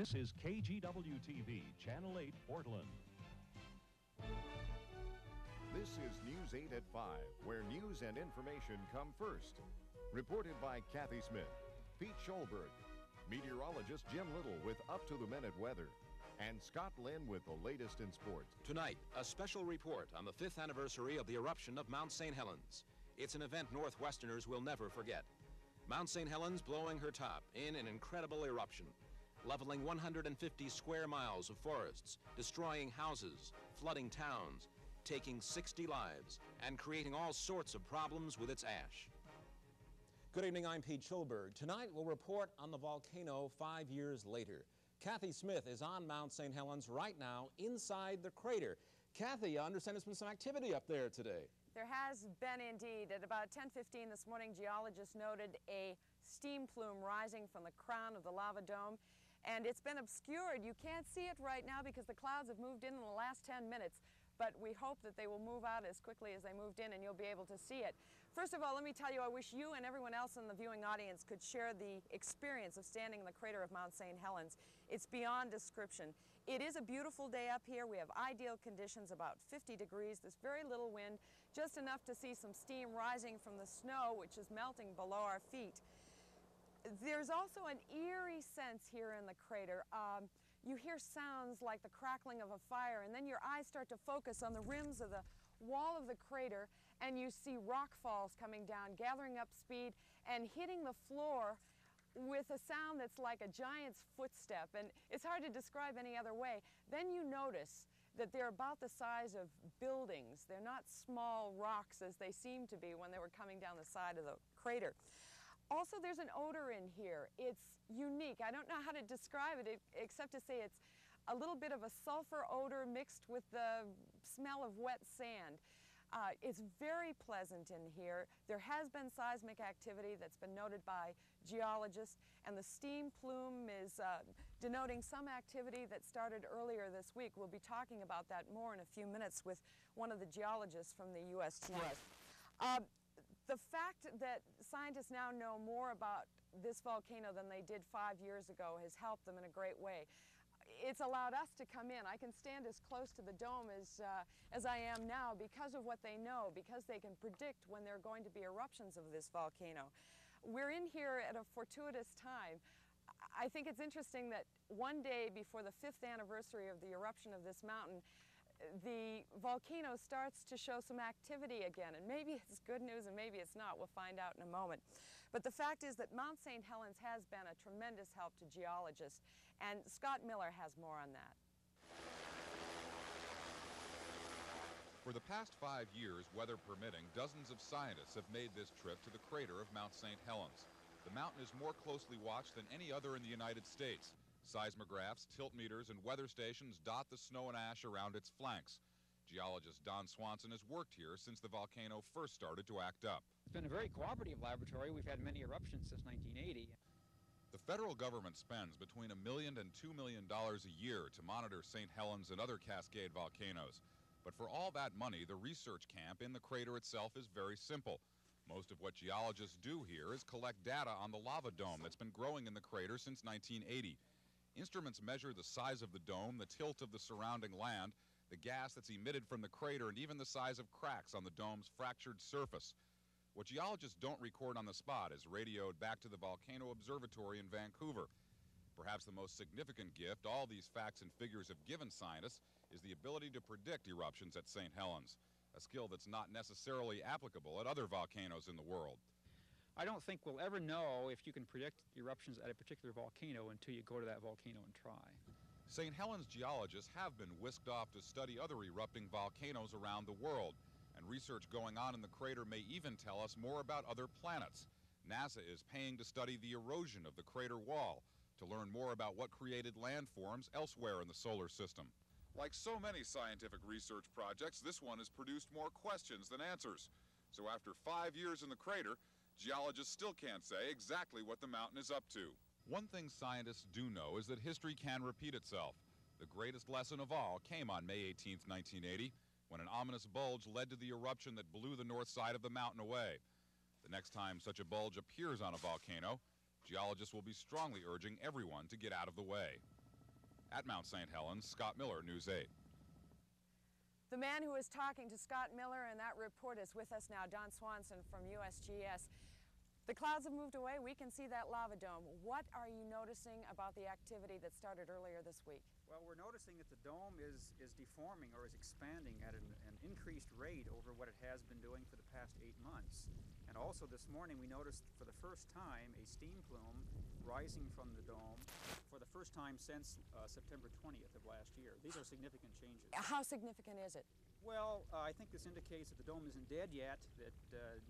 This is KGW-TV, Channel 8, Portland. This is News 8 at 5, where news and information come first. Reported by Kathy Smith, Pete Schulberg, meteorologist Jim Little with up-to-the-minute weather, and Scott LYNN with the latest in sports. Tonight, a special report on the 5th anniversary of the eruption of Mount St. Helens. It's an event Northwesterners will never forget. Mount St. Helens blowing her top in an incredible eruption, leveling 150 square miles of forests, destroying houses, flooding towns, taking 60 lives, and creating all sorts of problems with its ash. Good evening, I'm Pete Schulberg. Tonight we'll report on the volcano 5 years later. Kathy Smith is on Mount St. Helens right now inside the crater. Kathy, I understand there's been some activity up there today. There has been indeed. At about 10:15 this morning, geologists noted a steam plume rising from the crown of the lava dome, and it's been obscured. You can't see it right now because the clouds have moved in the last 10 minutes. But we hope that they will move out as quickly as they moved in and you'll be able to see it. First of all, let me tell you, I wish you and everyone else in the viewing audience could share the experience of standing in the crater of Mount St. Helens. It's beyond description. It is a beautiful day up here. We have ideal conditions, about 50 degrees. There's very little wind, just enough to see some steam rising from the snow, which is melting below our feet. There's also an eerie sense here in the crater. You hear sounds like the crackling of a fire, and then your eyes start to focus on the rims of the wall of the crater, and you see rock falls coming down, gathering up speed, and hitting the floor with a sound that's like a giant's footstep, and it's hard to describe any other way. Then you notice that they're about the size of buildings. They're not small rocks as they seemed to be when they were coming down the side of the crater. Also, there's an odor in here. It's unique. I don't know how to describe it except to say it's a little bit of a sulfur odor mixed with the smell of wet sand. It's very pleasant in here. There has been seismic activity that's been noted by geologists, and the steam plume is denoting some activity that started earlier this week. We'll be talking about that more in a few minutes with one of the geologists from the USGS. The fact that scientists now know more about this volcano than they did 5 years ago has helped them in a great way. It's allowed us to come in. I can stand as close to the dome as I am now because of what they know, because they can predict when there are going to be eruptions of this volcano. We're in here at a fortuitous time. I think it's interesting that one day before the 5th anniversary of the eruption of this mountain, the volcano starts to show some activity again, and maybe it's good news and maybe it's not. We'll find out in a moment. But the fact is that Mount St. Helens has been a tremendous help to geologists, and Scott Miller has more on that. For the past 5 years, weather permitting, dozens of scientists have made this trip to the crater of Mount St. Helens. The mountain is more closely watched than any other in the United States. Seismographs, tilt meters, and weather stations dot the snow and ash around its flanks. Geologist Don Swanson has worked here since the volcano first started to act up. It's been a very cooperative laboratory. We've had many eruptions since 1980. The federal government spends between $1 million and $2 million a year to monitor St. Helens and other Cascade volcanoes. But for all that money, the research camp in the crater itself is very simple. Most of what geologists do here is collect data on the lava dome that's been growing in the crater since 1980. Instruments measure the size of the dome, the tilt of the surrounding land, the gas that's emitted from the crater, and even the size of cracks on the dome's fractured surface. What geologists don't record on the spot is radioed back to the Volcano Observatory in Vancouver. Perhaps the most significant gift all these facts and figures have given scientists is the ability to predict eruptions at St. Helens, a skill that's not necessarily applicable at other volcanoes in the world. I don't think we'll ever know if you can predict eruptions at a particular volcano until you go to that volcano and try. St. Helens geologists have been whisked off to study other erupting volcanoes around the world, and research going on in the crater may even tell us more about other planets. NASA is paying to study the erosion of the crater wall to learn more about what created landforms elsewhere in the solar system. Like so many scientific research projects, this one has produced more questions than answers. So after 5 years in the crater, geologists still can't say exactly what the mountain is up to. One thing scientists do know is that history can repeat itself. The greatest lesson of all came on May 18, 1980, when an ominous bulge led to the eruption that blew the north side of the mountain away. The next time such a bulge appears on a volcano, geologists will be strongly urging everyone to get out of the way. At Mount St. Helens, Scott Miller, News 8. The man who was talking to Scott Miller in that report is with us now, Don Swanson from USGS. The clouds have moved away. We can see that lava dome. What are you noticing about the activity that started earlier this week? Well, we're noticing that the dome is deforming or is expanding at an increased rate over what it has been doing for the past 8 months. And also this morning we noticed for the first time a steam plume rising from the dome for the first time since September 20th of last year. These are significant changes. How significant is it? Well, I think this indicates that the dome isn't dead yet, that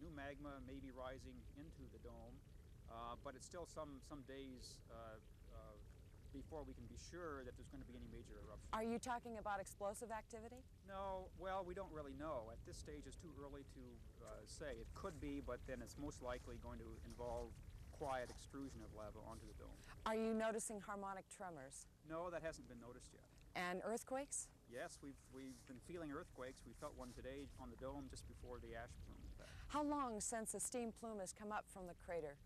new magma may be rising into the dome, but it's still some days before we can be sure that there's going to be any major eruption. Are you talking about explosive activity? No, well, we don't really know. At this stage, it's too early to say. It could be, but then it's most likely going to involve quiet extrusion of lava onto the dome. Are you noticing harmonic tremors? No, that hasn't been noticed yet. And earthquakes? Yes, we've been feeling earthquakes. We felt one today on the dome just before the ash plume, in fact. How long since a steam plume has come up from the crater?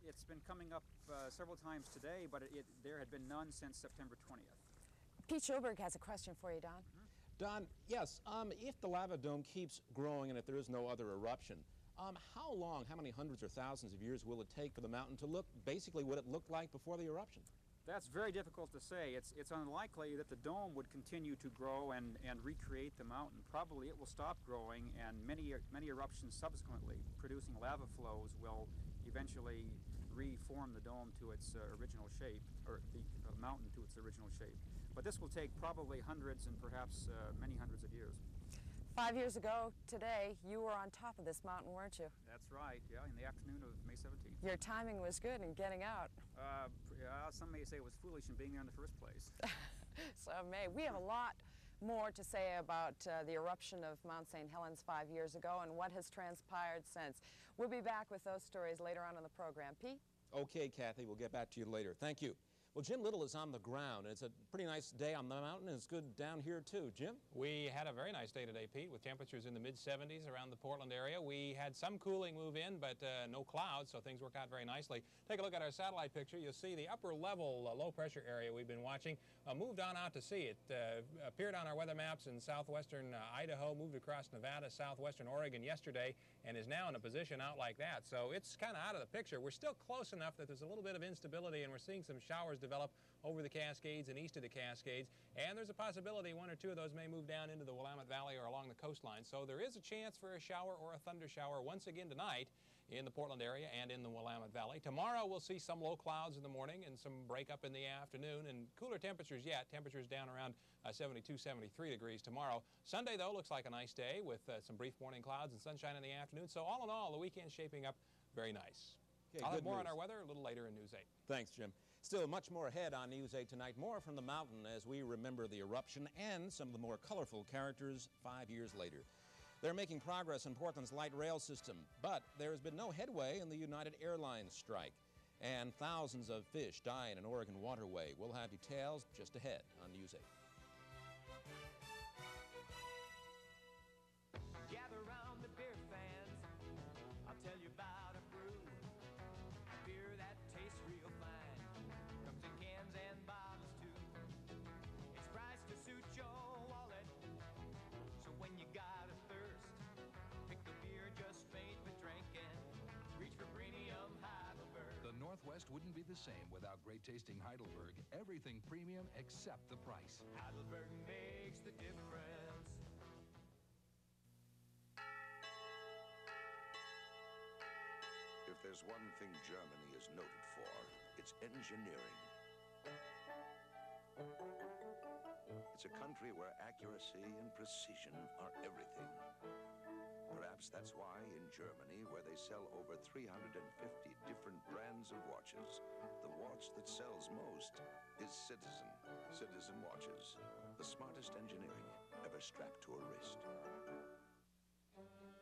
It's been coming up several times today, but there had been none since September 20th. Pete Schulberg has a question for you, Don. Don, yes, if the lava dome keeps growing and if there is no other eruption, how long, how many hundreds or thousands of years will it take for the mountain to look basically what it looked like before the eruption? That's very difficult to say. It's unlikely that the dome would continue to grow and recreate the mountain. Probably it will stop growing, and many eruptions subsequently producing lava flows will eventually reform the dome to its original shape, or the mountain to its original shape. But this will take probably hundreds and perhaps many hundreds of years. 5 years ago today, you were on top of this mountain, weren't you? That's right, yeah, in the afternoon of May 17th. Your timing was good in getting out. Some may say it was foolish in being there in the first place. Some may. We have a lot more to say about the eruption of Mount St. Helens 5 years ago and what has transpired since. We'll be back with those stories later on in the program. Pete? Okay, Kathy, we'll get back to you later. Thank you. Well, Jim Little is on the ground, and it's a pretty nice day on the mountain, and it's good down here, too. Jim? We had a very nice day today, Pete, with temperatures in the mid-70s around the Portland area. We had some cooling move in, but no clouds, so things worked out very nicely. Take a look at our satellite picture. You'll see the upper-level low-pressure area we've been watching moved on out to sea. It appeared on our weather maps in southwestern Idaho, moved across Nevada, southwestern Oregon yesterday, and is now in a position out like that. So it's kind of out of the picture. We're still close enough that there's a little bit of instability, and we're seeing some showers develop over the Cascades and east of the Cascades, and there's a possibility one or two of those may move down into the Willamette Valley or along the coastline. So there is a chance for a shower or a thunder shower once again tonight in the Portland area and in the Willamette Valley. Tomorrow we'll see some low clouds in the morning and some breakup in the afternoon, and cooler temperatures yet. Temperatures down around 72, 73 degrees tomorrow. Sunday, though, looks like a nice day with some brief morning clouds and sunshine in the afternoon. So all in all, the weekend's shaping up very nice. Okay, I'll have more news on our weather a little later in News 8. Thanks, Jim. Still much more ahead on News 8 tonight. More from the mountain as we remember the eruption and some of the more colorful characters 5 years later. They're making progress in Portland's light rail system, but there has been no headway in the United Airlines strike. And thousands of fish die in an Oregon waterway. We'll have details just ahead on News 8. Gather round the beer fans, I'll tell you about a brew. A beer that tastes real fine, comes in cans and bottles too. It's priced to suit your wallet, so when you got a thirst, pick a beer just made for drinking. Reach for premium Heidelberg. The Northwest wouldn't be the same without great-tasting Heidelberg. Everything premium except the price. Heidelberg makes the difference. If there's one thing Germany is noted for, it's engineering. It's a country where accuracy and precision are everything. Perhaps that's why in Germany, where they sell over 350 different brands of watches, the watch that sells most is Citizen. Citizen watches, the smartest engineering ever strapped to a wrist.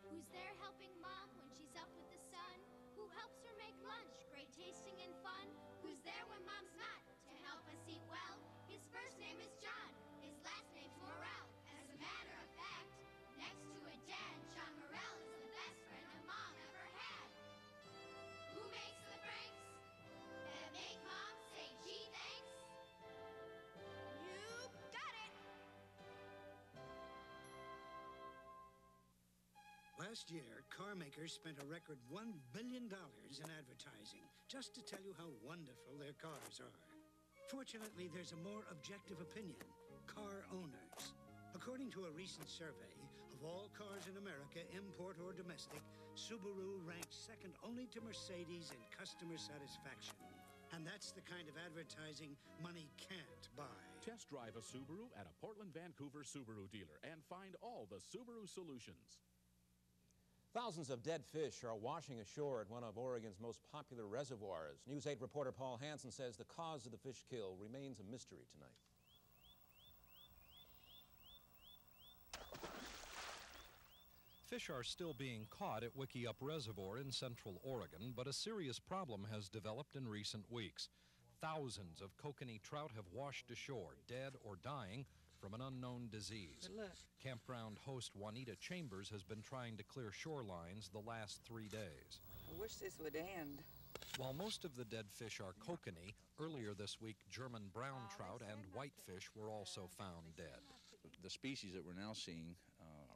Who's there helping Mom when she's up with the sun? Who helps her make lunch, great tasting and fun? Who's there when Mom's not, to help us eat well? His first name is John, his last name's Morel. As a matter of fact, next to a dad, John Morel is the best friend a Mom ever had. Who makes the franks that make Mom say gee thanks? Last year, car makers spent a record $1 billion in advertising just to tell you how wonderful their cars are. Fortunately, there's a more objective opinion: car owners. According to a recent survey of all cars in America, import or domestic, Subaru ranks second only to Mercedes in customer satisfaction. And that's the kind of advertising money can't buy. Test drive a Subaru at a Portland, Vancouver Subaru dealer and find all the Subaru solutions. Thousands of dead fish are washing ashore at one of Oregon's most popular reservoirs. News 8 reporter Paul Hansen says the cause of the fish kill remains a mystery tonight. Fish are still being caught at Wickiup Reservoir in central Oregon, but a serious problem has developed in recent weeks. Thousands of kokanee trout have washed ashore, dead or dying from an unknown disease. Campground host Juanita Chambers has been trying to clear shorelines the last 3 days. I wish this would end. While most of the dead fish are kokanee, earlier this week German brown trout and whitefish were also found dead. The species that we're now seeing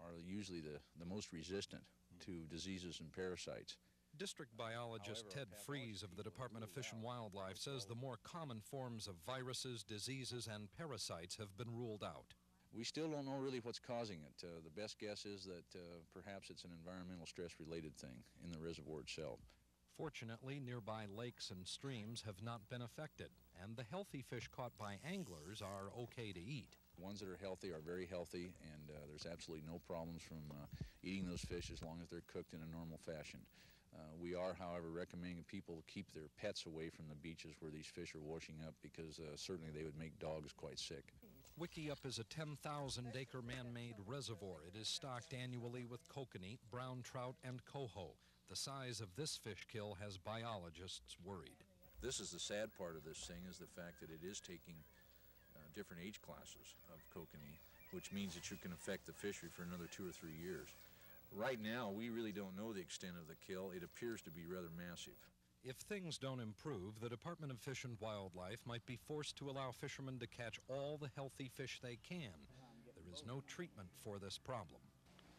are usually the most resistant to diseases and parasites. District biologist Ted Freeze of the Department of Fish and Wildlife says the more common forms of viruses, diseases, and parasites have been ruled out. We still don't know really what's causing it. The best guess is that perhaps it's an environmental stress-related thing in the reservoir itself. Fortunately, nearby lakes and streams have not been affected, and the healthy fish caught by anglers are okay to eat. Ones that are healthy are very healthy, and there's absolutely no problems from eating those fish as long as they're cooked in a normal fashion. We are, however, recommending people keep their pets away from the beaches where these fish are washing up because certainly they would make dogs quite sick. Wickiup is a 10,000-acre man-made reservoir. It is stocked annually with kokanee, brown trout, and coho. The size of this fish kill has biologists worried. This is the sad part of this thing, is the fact that it is taking different age classes of kokanee, which means that you can affect the fishery for another 2 or 3 years. Right now, we really don't know the extent of the kill. It appears to be rather massive. If things don't improve, the Department of Fish and Wildlife might be forced to allow fishermen to catch all the healthy fish they can. There is no treatment for this problem.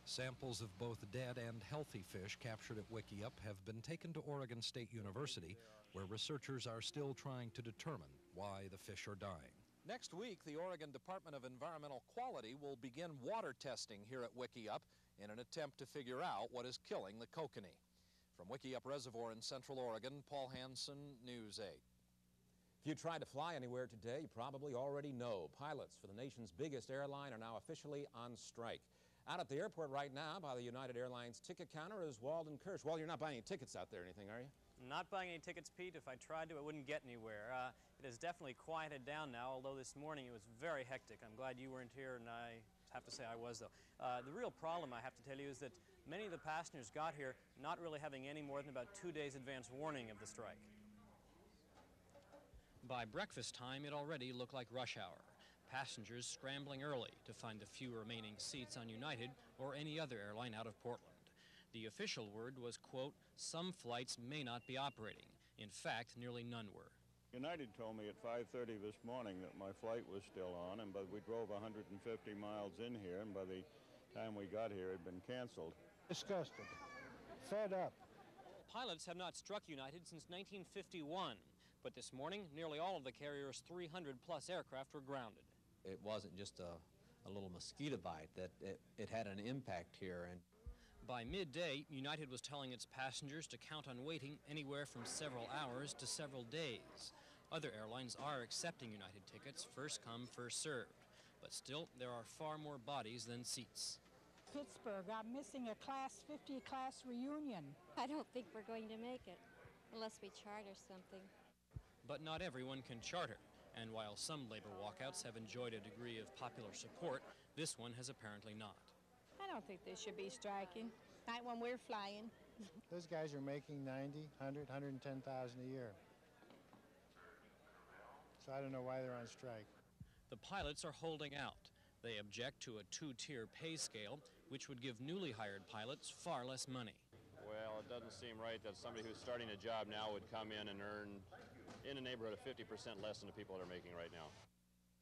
Samples of both dead and healthy fish captured at Wickiup have been taken to Oregon State University, where researchers are still trying to determine why the fish are dying. Next week, the Oregon Department of Environmental Quality will begin water testing here at Wickiup in an attempt to figure out what is killing the kokanee. From Wickiup Reservoir in Central Oregon, Paul Hansen, News 8. If you tried to fly anywhere today, you probably already know pilots for the nation's biggest airline are now officially on strike. Out at the airport right now by the United Airlines ticket counter is WALDEN KIRSCH. Well, you're not buying any tickets out there or anything, are you? Not buying any tickets, Pete. If I tried to, I wouldn't get anywhere. It has definitely quieted down now, although this morning it was very hectic. I'm glad you weren't here, and I have to say I was, though. The real problem, I have to tell you, is that many of the passengers got here not really having any more than about 2 days advance warning of the strike. By breakfast time, it already looked like rush hour. Passengers scrambling early to find the few remaining seats on United or any other airline out of Portland. The official word was, quote, some flights may not be operating. In fact, nearly none were. United told me at 5:30 this morning that my flight was still on, but we drove 150 miles in here, and by the time we got here, it had been canceled. Disgusted. Fed up. Pilots have not struck United since 1951, but this morning, nearly all of the carrier's 300-plus aircraft were grounded. It wasn't just a little mosquito bite, that it had an impact here. And by midday, United was telling its passengers to count on waiting anywhere from several hours to several days. Other airlines are accepting United tickets, first come, first served. But still, there are far more bodies than seats. Pittsburgh, I'm missing a Class 50 class reunion. I don't think we're going to make it, unless we charter something. But not everyone can charter. And while some labor walkouts have enjoyed a degree of popular support, this one has apparently not. I don't think they should be striking, not when we're flying. Those guys are making $90,000, $100,000, $110,000 a year. So I don't know why they're on strike. The pilots are holding out. They object to a two-tier pay scale, which would give newly hired pilots far less money. Well, it doesn't seem right that somebody who's starting a job now would come in and earn in a neighborhood of 50% less than the people that are making right now.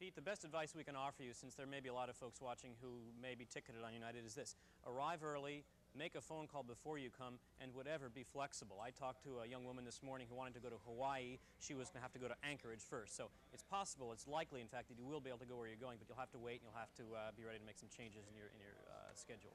Pete, the best advice we can offer you, since there may be a lot of folks watching who may be ticketed on United, is this. Arrive early, make a phone call before you come, and whatever, be flexible. I talked to a young woman this morning who wanted to go to Hawaii. She was going to have to go to Anchorage first. So it's possible, it's likely, in fact, that you will be able to go where you're going, but you'll have to wait and you'll have to be ready to make some changes in your schedule.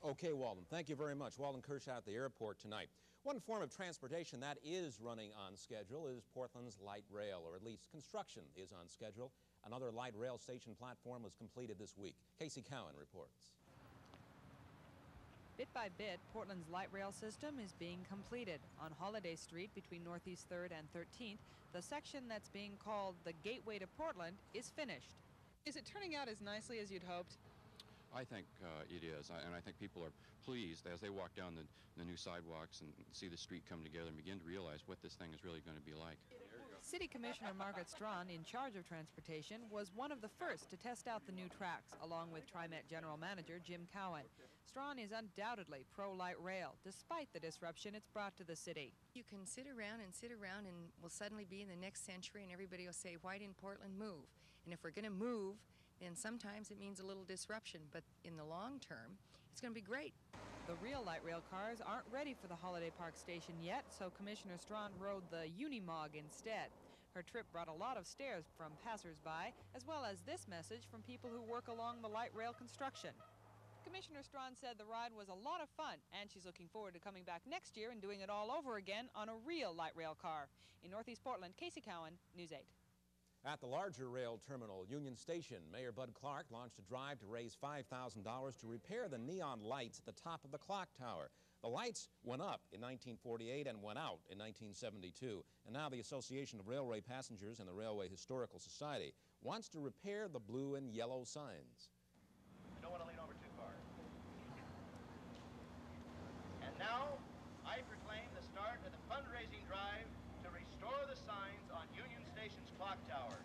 Okay, Walden, thank you very much. Walden KIRSCH out at the airport tonight. One form of transportation that is running on schedule is Portland's light rail, or at least construction is on schedule. Another light rail station platform was completed this week. Casey Cowan reports. Bit by bit, Portland's light rail system is being completed. On Holiday Street between Northeast 3rd and 13th, the section that's being called the Gateway to Portland is finished. Is it turning out as nicely as you'd hoped? I think it is, and I think people are pleased as they walk down the new sidewalks and see the street come together and begin to realize what this thing is really going to be like. City Commissioner Margaret Strawn, in charge of transportation, was one of the first to test out the new tracks, along with TriMet General Manager Jim Cowan. Strawn is undoubtedly pro-light rail, despite the disruption it's brought to the city. You can sit around and we'll suddenly be in the next century and everybody will say, why didn't Portland move? And if we're going to move, then sometimes it means a little disruption, but in the long term, it's going to be great. The real light rail cars aren't ready for the Holiday Park station yet, so Commissioner Strawn rode the Unimog instead. Her trip brought a lot of stares from passers-by, as well as this message from people who work along the light rail construction. Commissioner Strawn said the ride was a lot of fun, and she's looking forward to coming back next year and doing it all over again on a real light rail car. In Northeast Portland, Casey Cowan, News 8. At the larger rail terminal, Union Station, Mayor Bud Clark launched a drive to raise $5,000 to repair the neon lights at the top of the clock tower. The lights went up in 1948 and went out in 1972. And now the Association of Railway Passengers and the Railway Historical Society wants to repair the blue and yellow signs. You don't want to lean over too far. And now, I proclaim the start of the fundraising drive to restore the signs on Union Station's clock tower.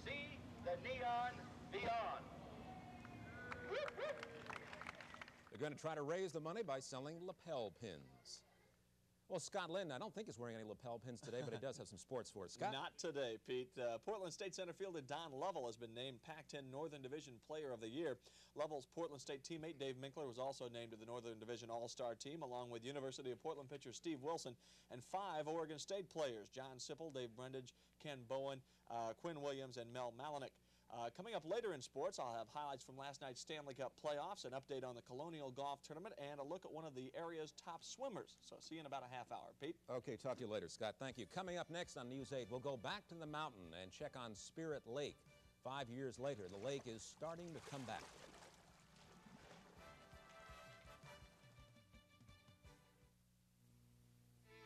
See the neon beyond. They're going to try to raise the money by selling lapel pins. Well, Scott LYNN, I don't think is wearing any lapel pins today, but he does have some sports for us. Scott? Not today, Pete. Portland State center fielder Don Lovell has been named Pac-10 Northern Division Player of the Year. Lovell's Portland State teammate Dave Minkler was also named to the Northern Division All-Star team, along with University of Portland pitcher Steve Wilson and 5 Oregon State players, John Sipple, Dave Brendage, Ken Bowen, Quinn Williams, and Mel Malinick. Coming up later in sports, I'll have highlights from last night's Stanley Cup playoffs, an update on the Colonial Golf Tournament, and a look at one of the area's top swimmers. So see you in about a half hour. Pete? Okay, talk to you later, Scott. Thank you. Coming up next on News 8, we'll go back to the mountain and check on Spirit Lake. 5 years later, the lake is starting to come back.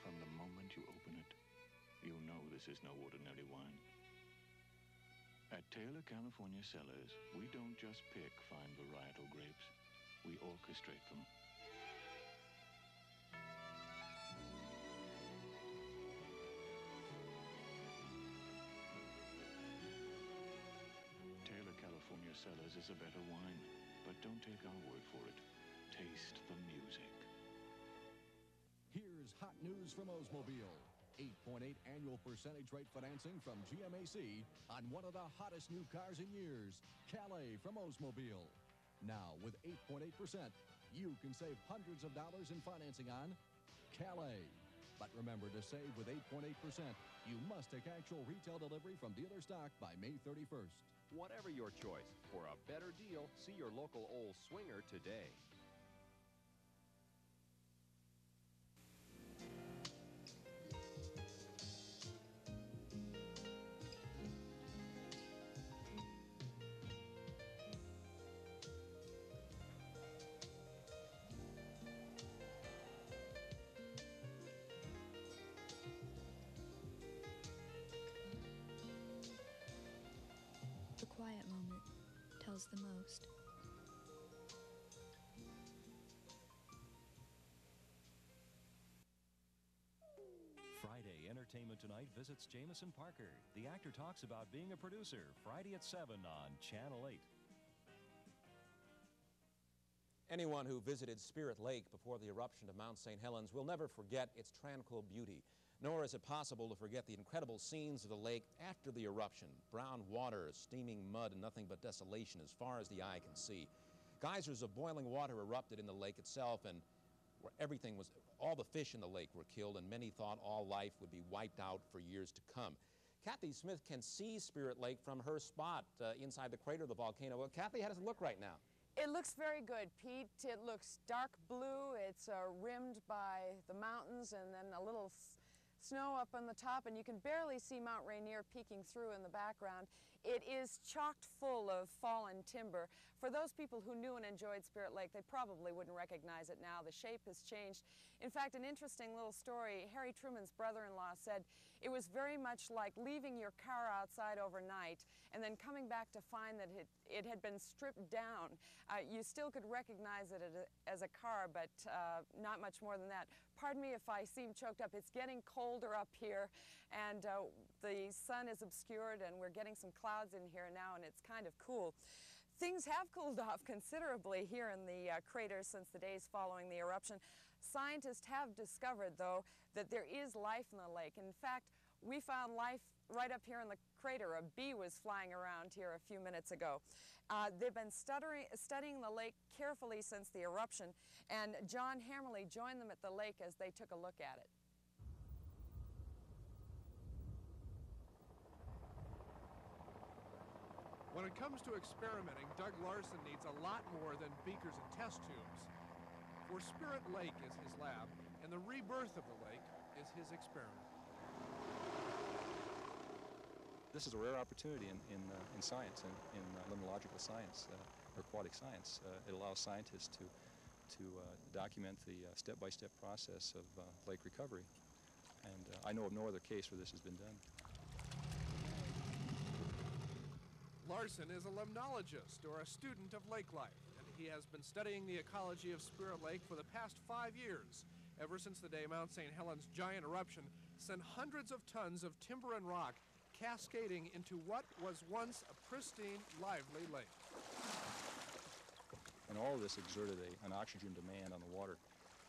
From the moment you open it, you know this is no ordinary wine. At Taylor California Cellars, we don't just pick fine varietal grapes, we orchestrate them. Taylor California Cellars is a better wine, but don't take our word for it. Taste the music. Here's hot news from Oldsmobile. 8.8 annual percentage rate financing from GMAC on one of the hottest new cars in years, Calais from Oldsmobile. Now, with 8.8%, you can save hundreds of dollars in financing on Calais. But remember, to save with 8.8%, you must take actual retail delivery from dealer stock by May 31st. Whatever your choice, for a better deal, see your local Olds swinger today. The quiet moment tells the most. Friday Entertainment Tonight visits Jameson Parker. The actor talks about being a producer. Friday at 7 on Channel 8. Anyone who visited Spirit Lake before the eruption of Mount St. Helens will never forget its tranquil beauty. Nor is it possible to forget the incredible scenes of the lake after the eruption. Brown water, steaming mud, and nothing but desolation as far as the eye can see. Geysers of boiling water erupted in the lake itself, and where everything was, all the fish in the lake were killed, and many thought all life would be wiped out for years to come. Kathy Smith can see Spirit Lake from her spot inside the crater of the volcano. Well, Kathy, how does it look right now? It looks very good, Pete. It looks dark blue. It's rimmed by the mountains and then a little snow up on the top, and you can barely see Mount Rainier peeking through in the background. It is chocked full of fallen timber. For those people who knew and enjoyed Spirit Lake, they probably wouldn't recognize it now. The shape has changed. In fact, an interesting little story, Harry Truman's brother-in-law said it was very much like leaving your car outside overnight and then coming back to find that it had been stripped down. You still could recognize it as a car, but not much more than that. Pardon me if I seem choked up. It's getting colder up here, and the sun is obscured, and we're getting some clouds in here now, and it's kind of cool. Things have cooled off considerably here in the crater since the days following the eruption. Scientists have discovered, though, that there is life in the lake. In fact, we found life right up here in the crater. A bee was flying around here a few minutes ago. They've been studying the lake carefully since the eruption, and John Hammerly joined them at the lake as they took a look at it. When it comes to experimenting, Doug Larson needs a lot more than beakers and test tubes. For Spirit Lake is his lab, and the rebirth of the lake is his experiment. This is a rare opportunity in science, in limnological science, or aquatic science. It allows scientists to document the step-by-step process of lake recovery. And I know of no other case where this has been done. Larson is a limnologist, or a student of lake life, and he has been studying the ecology of Spirit Lake for the past 5 years, ever since the day Mount St. Helens' giant eruption sent hundreds of tons of timber and rock cascading into what was once a pristine, lively lake. And all of this exerted an oxygen demand on the water.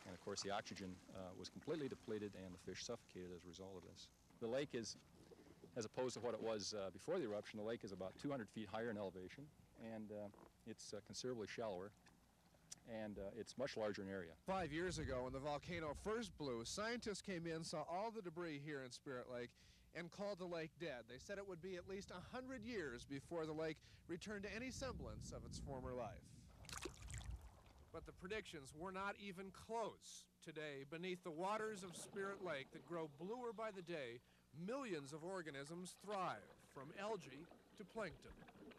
And of course the oxygen was completely depleted, and the fish suffocated as a result of this. The lake is, as opposed to what it was before the eruption, the lake is about 200 feet higher in elevation, and it's considerably shallower, and it's much larger in area. 5 years ago, when the volcano first blew, scientists came in, saw all the debris here in Spirit Lake, and called the lake dead. They said it would be at least 100 years before the lake returned to any semblance of its former life. But the predictions were not even close. Today, beneath the waters of Spirit Lake that grow bluer by the day, millions of organisms thrive, from algae to plankton.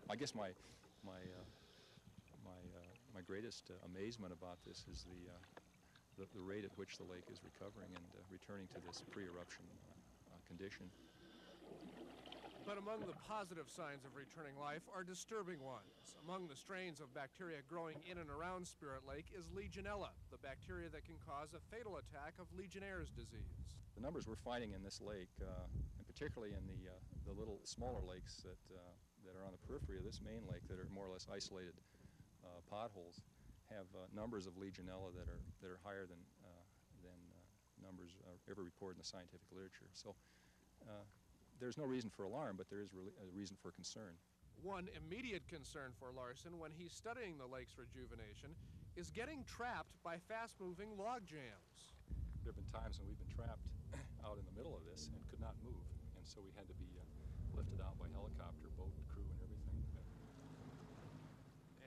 I guess my greatest amazement about this is the rate at which the lake is recovering and returning to this pre-eruption condition. But among the positive signs of returning life are disturbing ones. Among the strains of bacteria growing in and around Spirit Lake is Legionella, the bacteria that can cause a fatal attack of Legionnaire's disease. The numbers we're finding in this lake, and particularly in the little smaller lakes that are on the periphery of this main lake, that are more or less isolated potholes, have numbers of Legionella that are higher than numbers ever reported in the scientific literature. So there's no reason for alarm, but there is really a reason for concern. One immediate concern for Larson when he's studying the lake's rejuvenation is getting trapped by fast-moving log jams. There have been times when we've been trapped out in the middle of this and could not move, and so we had to be lifted out by helicopter, boat, crew, and everything.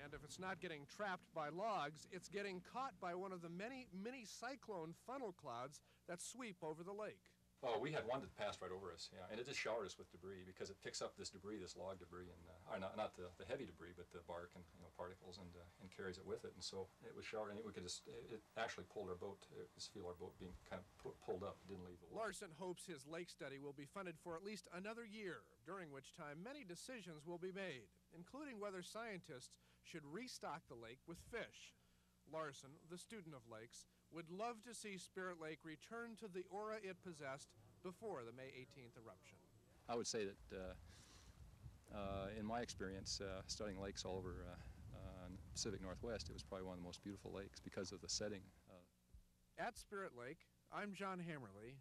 And if it's not getting trapped by logs, it's getting caught by one of the many mini cyclone funnel clouds that sweep over the lake. Oh, we had one that passed right over us, yeah, and it just showered us with debris because it picks up this debris, this log debris, and not the heavy debris, but the bark and particles, and carries it with it. And so it was showered, and it actually pulled our boat. It was feel our boat being kind of pulled up. It didn't leave the water. Larson hopes his lake study will be funded for at least another year, during which time many decisions will be made, including whether scientists should restock the lake with fish. Larson, the student of lakes, would love to see Spirit Lake return to the aura it possessed before the May 18th eruption. I would say that in my experience studying lakes all over the Pacific Northwest, it was probably one of the most beautiful lakes because of the setting. At Spirit Lake, I'm John Hammerly,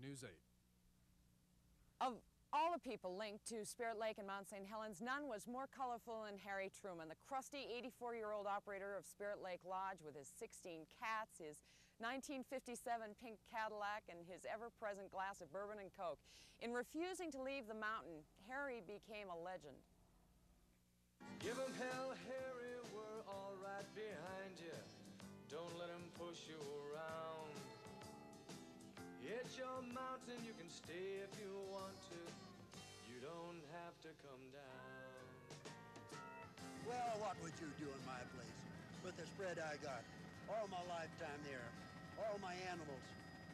News 8. All the people linked to Spirit Lake and Mount St. Helens, none was more colorful than Harry Truman, the crusty 84-year-old operator of Spirit Lake Lodge with his 16 cats, his 1957 pink Cadillac, and his ever-present glass of bourbon and Coke. In refusing to leave the mountain, Harry became a legend. Give 'em hell, Harry, we're all right behind you. Don't let 'em push you around. It's your mountain, you can stay if you want to. You don't have to come down. Well, what would you do in my place? With the spread I got, all my lifetime there, all my animals,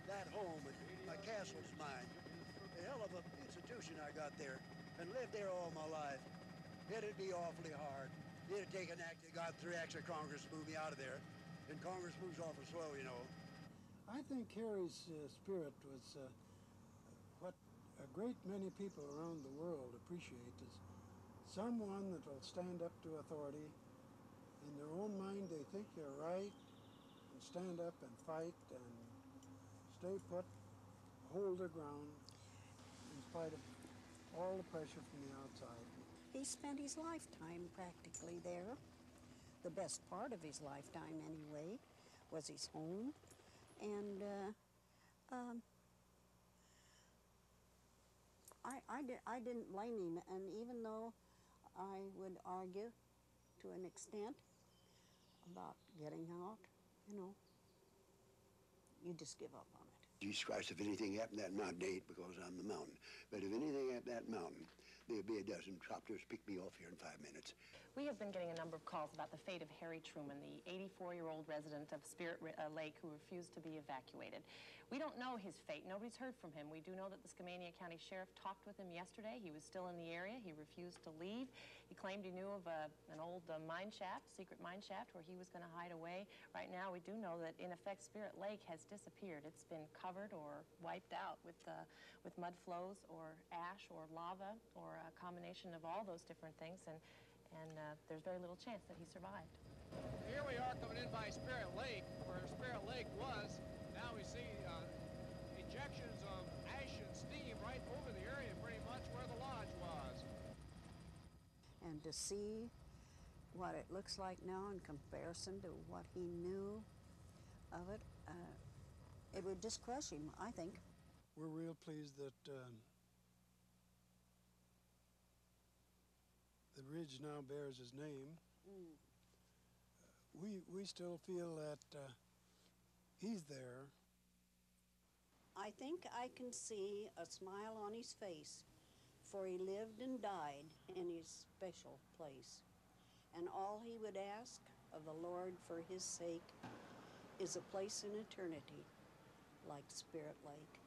that home, and my castle's mine. A hell of an institution I got there, and lived there all my life. It'd be awfully hard. It'd take an act of God, 3 acts of Congress to move me out of there. And Congress moves awful slow, you know. I think Harry's spirit was what a great many people around the world appreciate, is someone that will stand up to authority. In their own mind, they think they're right, and stand up and fight and stay put, hold their ground, in spite of all the pressure from the outside. He spent his lifetime practically there. The best part of his lifetime, anyway, was his home. And I didn't blame him. And even though I would argue to an extent about getting out, you know, you just give up on it. Jesus Christ, if anything happened that mountain, it ain't because I'm the mountain. But if anything happened that mountain, there'd be a dozen chopters pick me off here in 5 minutes. We have been getting a number of calls about the fate of Harry Truman, the 84-year-old resident of Spirit Lake who refused to be evacuated. We don't know his fate. Nobody's heard from him. We do know that the Skamania County Sheriff talked with him yesterday. He was still in the area. He refused to leave. He claimed he knew of an old mine shaft, secret mine shaft, where he was going to hide away. Right now, we do know that, in effect, Spirit Lake has disappeared. It's been covered or wiped out with mud flows or ash or lava or a combination of all those different things. And there's very little chance that he survived. Here we are coming in by Spirit Lake, where Spirit Lake was. Now we see ejections of ash and steam right over the area, pretty much where the lodge was. And to see what it looks like now in comparison to what he knew of it, it would just crush him, I think. We're real pleased that the ridge now bears his name. We still feel that he's there. I think I can see a smile on his face, for he lived and died in his special place. And all he would ask of the Lord for his sake is a place in eternity like Spirit Lake.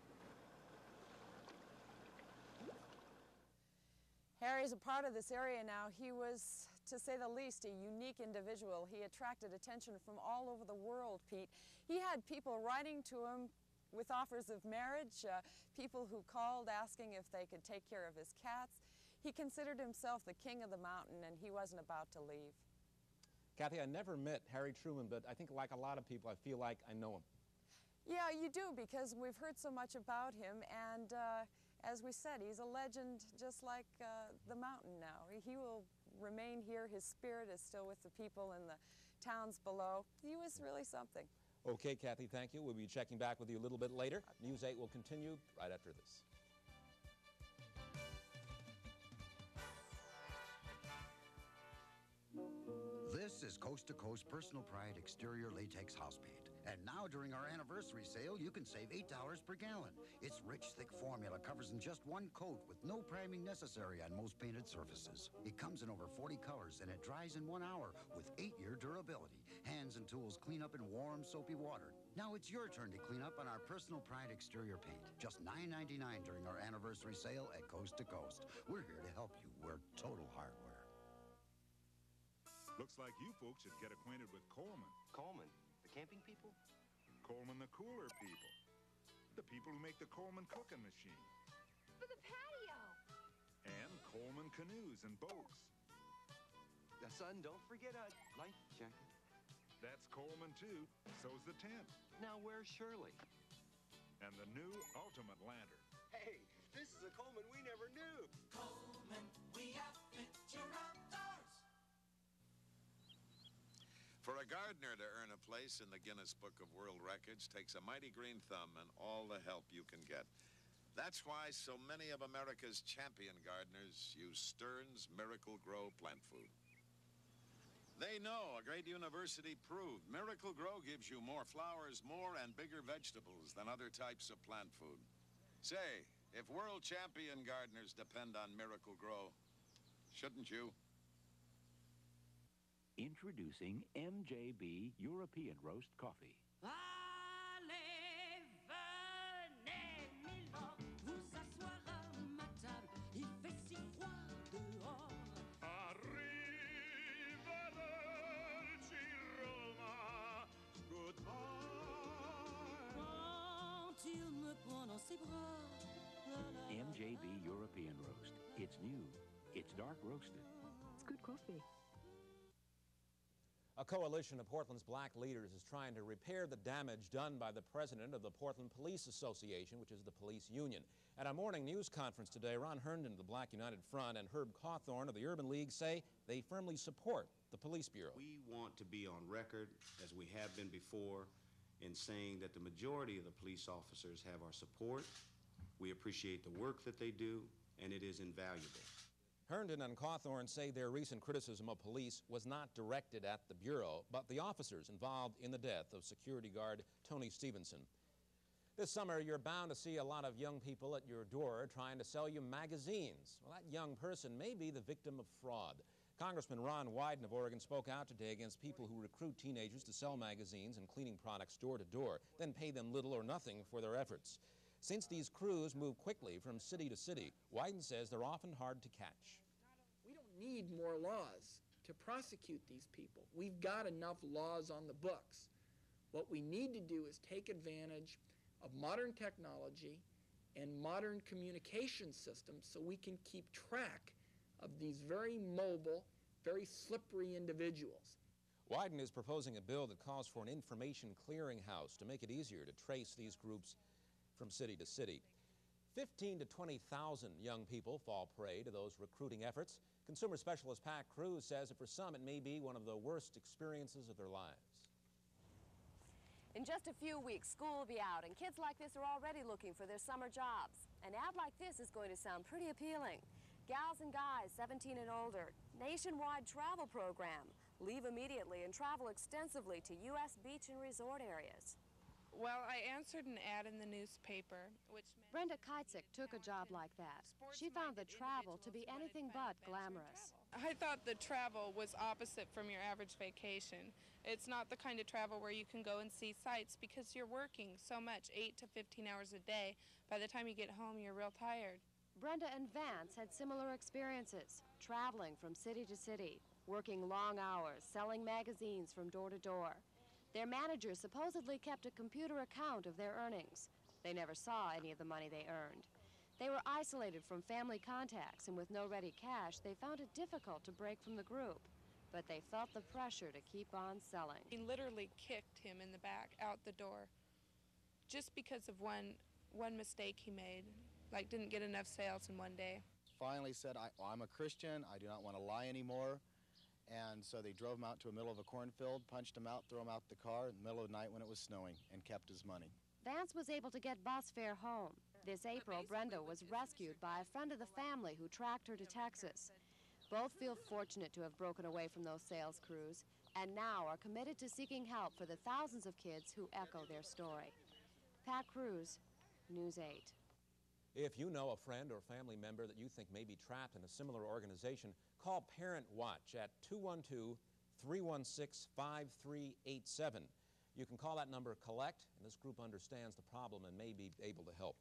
Harry's a part of this area now. He was, to say the least, a unique individual. He attracted attention from all over the world, Pete. He had people writing to him with offers of marriage, people who called asking if they could take care of his cats. He considered himself the king of the mountain, and he wasn't about to leave. Kathy, I never met Harry Truman, but I think like a lot of people, I feel like I know him. Yeah, you do, because we've heard so much about him, and as we said, he's a legend just like the mountain now. He will remain here. His spirit is still with the people in the towns below. He was really something. Okay, Kathy, thank you. We'll be checking back with you a little bit later. News 8 will continue right after this. This is Coast to Coast Personal Pride Exterior Latex House Paint. And now during our anniversary sale, you can save $8 per gallon. Its rich, thick formula covers in just one coat with no priming necessary on most painted surfaces. It comes in over 40 colors and it dries in 1 hour with 8-year durability. Hands and tools clean up in warm, soapy water. Now it's your turn to clean up on our Personal Pride Exterior paint. Just $9.99 during our anniversary sale at Coast to Coast. We're here to help you. We're Total Hardware. Looks like you folks should get acquainted with Coleman. Coleman? The camping people? Coleman the cooler people. The people who make the Coleman cooking machine. For the patio! And Coleman canoes and boats. Son, don't forget a life jacket. That's Coleman too. So's the tent. Now where's Shirley? And the new Ultimate Lantern. Hey, This is a Coleman we never knew. Coleman, we outfit your outdoors. For a gardener to earn a place in the Guinness Book of World Records takes a mighty green thumb and all the help you can get. That's why so many of America's champion gardeners use Stearns Miracle Grow plant food. They know, a great university proved, Miracle Grow gives you more flowers, more and bigger vegetables than other types of plant food. Say, if world champion gardeners depend on Miracle Grow, shouldn't you? Introducing MJB European Roast Coffee. Allez, venez, Milan, vous asseoir à ma table. Il fait si froid dehors. Arrivederci, Roma. Goodbye. Quand il me prend dans ses bras. MJB European Roast. It's new. It's dark roasted. It's good coffee. A coalition of Portland's black leaders is trying to repair the damage done by the president of the Portland Police Association, which is the police union. At a morning news conference today, Ron Herndon of the Black United Front and Herb Cawthorn of the Urban League say they firmly support the police bureau. We want to be on record, as we have been before, in saying that the majority of the police officers have our support. We appreciate the work that they do, and it is invaluable. Herndon and Cawthorn say their recent criticism of police was not directed at the Bureau, but the officers involved in the death of security guard Tony Stevenson. This summer, you're bound to see a lot of young people at your door trying to sell you magazines. Well, that young person may be the victim of fraud. Congressman Ron Wyden of Oregon spoke out today against people who recruit teenagers to sell magazines and cleaning products door to door, then pay them little or nothing for their efforts. Since these crews move quickly from city to city, Wyden says they're often hard to catch. We don't need more laws to prosecute these people. We've got enough laws on the books. What we need to do is take advantage of modern technology and modern communication systems so we can keep track of these very mobile, very slippery individuals. Wyden is proposing a bill that calls for an information clearinghouse to make it easier to trace these groups from city to city. 15,000 to 20,000 young people fall prey to those recruiting efforts. Consumer specialist Pat Cruz says that for some it may be one of the worst experiences of their lives. In just a few weeks, school will be out, and kids like this are already looking for their summer jobs. An ad like this is going to sound pretty appealing. Gals and guys 17 and older, nationwide travel program. Leave immediately and travel extensively to U.S. beach and resort areas. Well, I answered an ad in the newspaper, which meant Brenda Keitzek took a job like that. She found the travel to be anything but glamorous. I thought the travel was opposite from your average vacation. It's not the kind of travel where you can go and see sights because you're working so much, 8 to 15 hours a day. By the time you get home, you're real tired. Brenda and Vance had similar experiences, traveling from city to city, working long hours, selling magazines from door to door. Their manager supposedly kept a computer account of their earnings. They never saw any of the money they earned. They were isolated from family contacts, and with no ready cash, they found it difficult to break from the group. But they felt the pressure to keep on selling. He literally kicked him in the back, out the door, just because of one mistake he made, like didn't get enough sales in one day. Finally said, I'm a Christian, I do not want to lie anymore. And so they drove him out to the middle of a cornfield, punched him out, threw him out the car in the middle of the night when it was snowing, and kept his money. Vance was able to get bus fare home. This April, Brenda was rescued by a friend of the family who tracked her to Texas. Both feel fortunate to have broken away from those sales crews and now are committed to seeking help for the thousands of kids who echo their story. Pat Cruz, News 8. If you know a friend or family member that you think may be trapped in a similar organization, call Parent Watch at 212-316-5387. You can call that number collect, and this group understands the problem and may be able to help.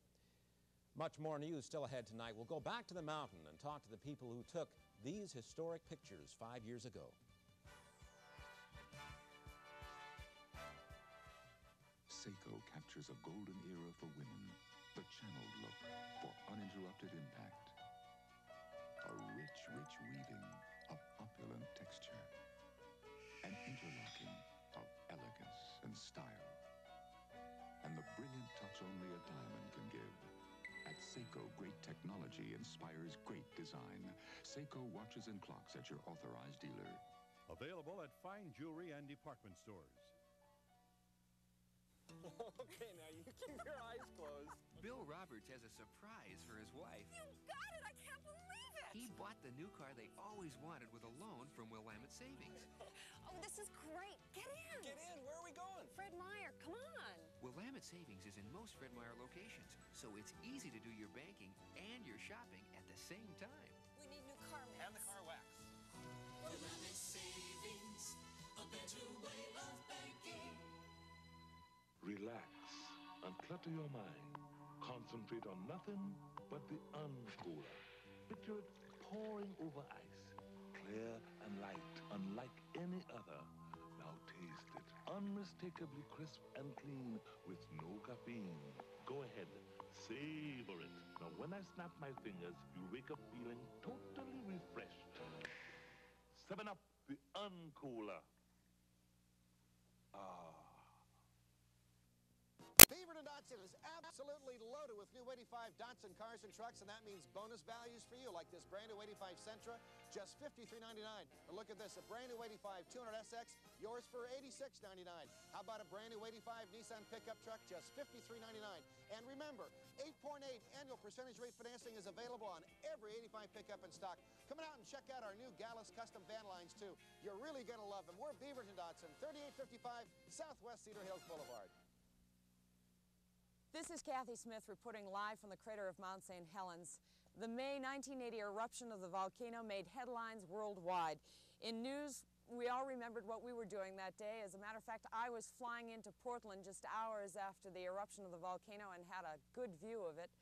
Much more news still ahead tonight. We'll go back to the mountain and talk to the people who took these historic pictures 5 years ago. Seiko captures a golden era for women. The channeled look for uninterrupted impact. A rich, rich weaving of opulent texture. An interlocking of elegance and style. And the brilliant touch only a diamond can give. At Seiko, great technology inspires great design. Seiko watches and clocks at your authorized dealer. Available at fine jewelry and department stores. Okay, now you keep your eyes closed. Bill Roberts has a surprise for his wife. You got it! I can't believe it! He bought the new car they always wanted with a loan from Willamette Savings. Oh, this is great. Get in. Get in. Where are we going? Fred Meyer, come on. Willamette Savings is in most Fred Meyer locations, so it's easy to do your banking and your shopping at the same time. We need new car mats. And the car wax. Willamette Savings, a better way of banking. Relax, unclutter your mind. Concentrate on nothing but the uncooler. Picture it pouring over ice, clear and light, unlike any other. Now taste it, unmistakably crisp and clean, with no caffeine. Go ahead, savor it. Now when I snap my fingers, you'll wake up feeling totally refreshed. 7-Up, the uncooler. Beaverton Datsun is absolutely loaded with new 85 Datsun cars and trucks, and that means bonus values for you, like this brand new 85 Sentra, just $53.99. Or look at this, a brand new 85 200SX, yours for $86.99. How about a brand new 85 Nissan pickup truck, just $53.99. And remember, 8.8 annual percentage rate financing is available on every 85 pickup in stock. Come on out and check out our new Gallus custom van lines, too. You're really going to love them. We're Beaverton Datsun, 3855 Southwest Cedar Hills Boulevard. This is Kathy Smith reporting live from the crater of Mount St. Helens. The May 1980 eruption of the volcano made headlines worldwide. In news, we all remembered what we were doing that day. As a matter of fact, I was flying into Portland just hours after the eruption of the volcano and had a good view of it.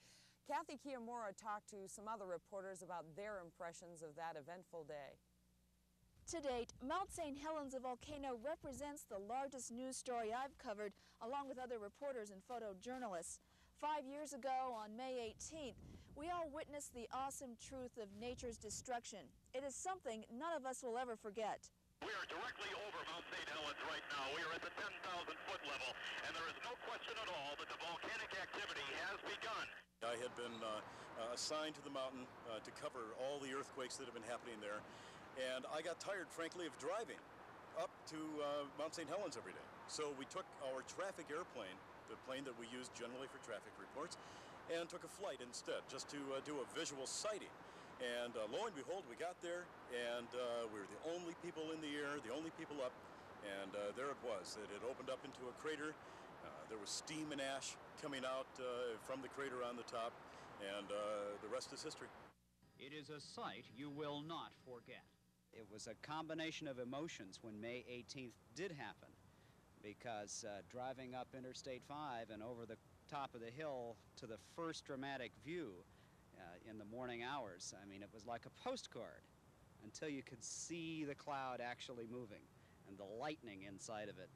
Kathy Kiyomura talked to some other reporters about their impressions of that eventful day. To date, Mount St. Helens, a volcano, represents the largest news story I've covered, along with other reporters and photojournalists. 5 years ago, on May 18th, we all witnessed the awesome truth of nature's destruction. It is something none of us will ever forget. We are directly over Mount St. Helens right now. We are at the 10,000-foot level, and there is no question at all that the volcanic activity has begun. I had been assigned to the mountain to cover all the earthquakes that have been happening there. And I got tired, frankly, of driving up to Mount St. Helens every day. So we took our traffic airplane, the plane that we use generally for traffic reports, and took a flight instead, just to do a visual sighting. And lo and behold, we got there, and we were the only people in the air, the only people up, and there it was. It had opened up into a crater. There was steam and ash coming out from the crater on the top, and the rest is history. It is a sight you will not forget. It was a combination of emotions when May 18th did happen, because driving up Interstate 5 and over the top of the hill to the first dramatic view in the morning hours, I mean, it was like a postcard until you could see the cloud actually moving and the lightning inside of it.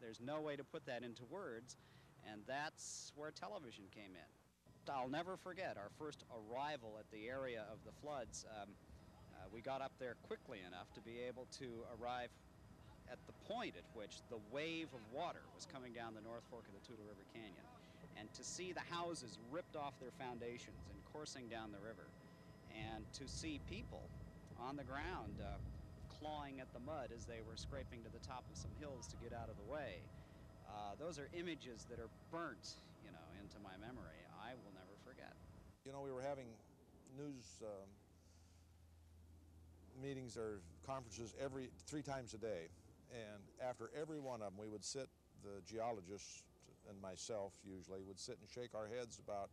There's no way to put that into words, and that's where television came in. I'll never forget our first arrival at the area of the floods. We got up there quickly enough to be able to arrive at the point at which the wave of water was coming down the North Fork of the Toutle River Canyon, and to see the houses ripped off their foundations and coursing down the river, and to see people on the ground clawing at the mud as they were scraping to the top of some hills to get out of the way. Those are images that are burnt, you know, into my memory. I will never forget. You know, we were having news meetings or conferences 3 times a day, and after every one of them we would sit, the geologists and myself usually would sit and shake our heads about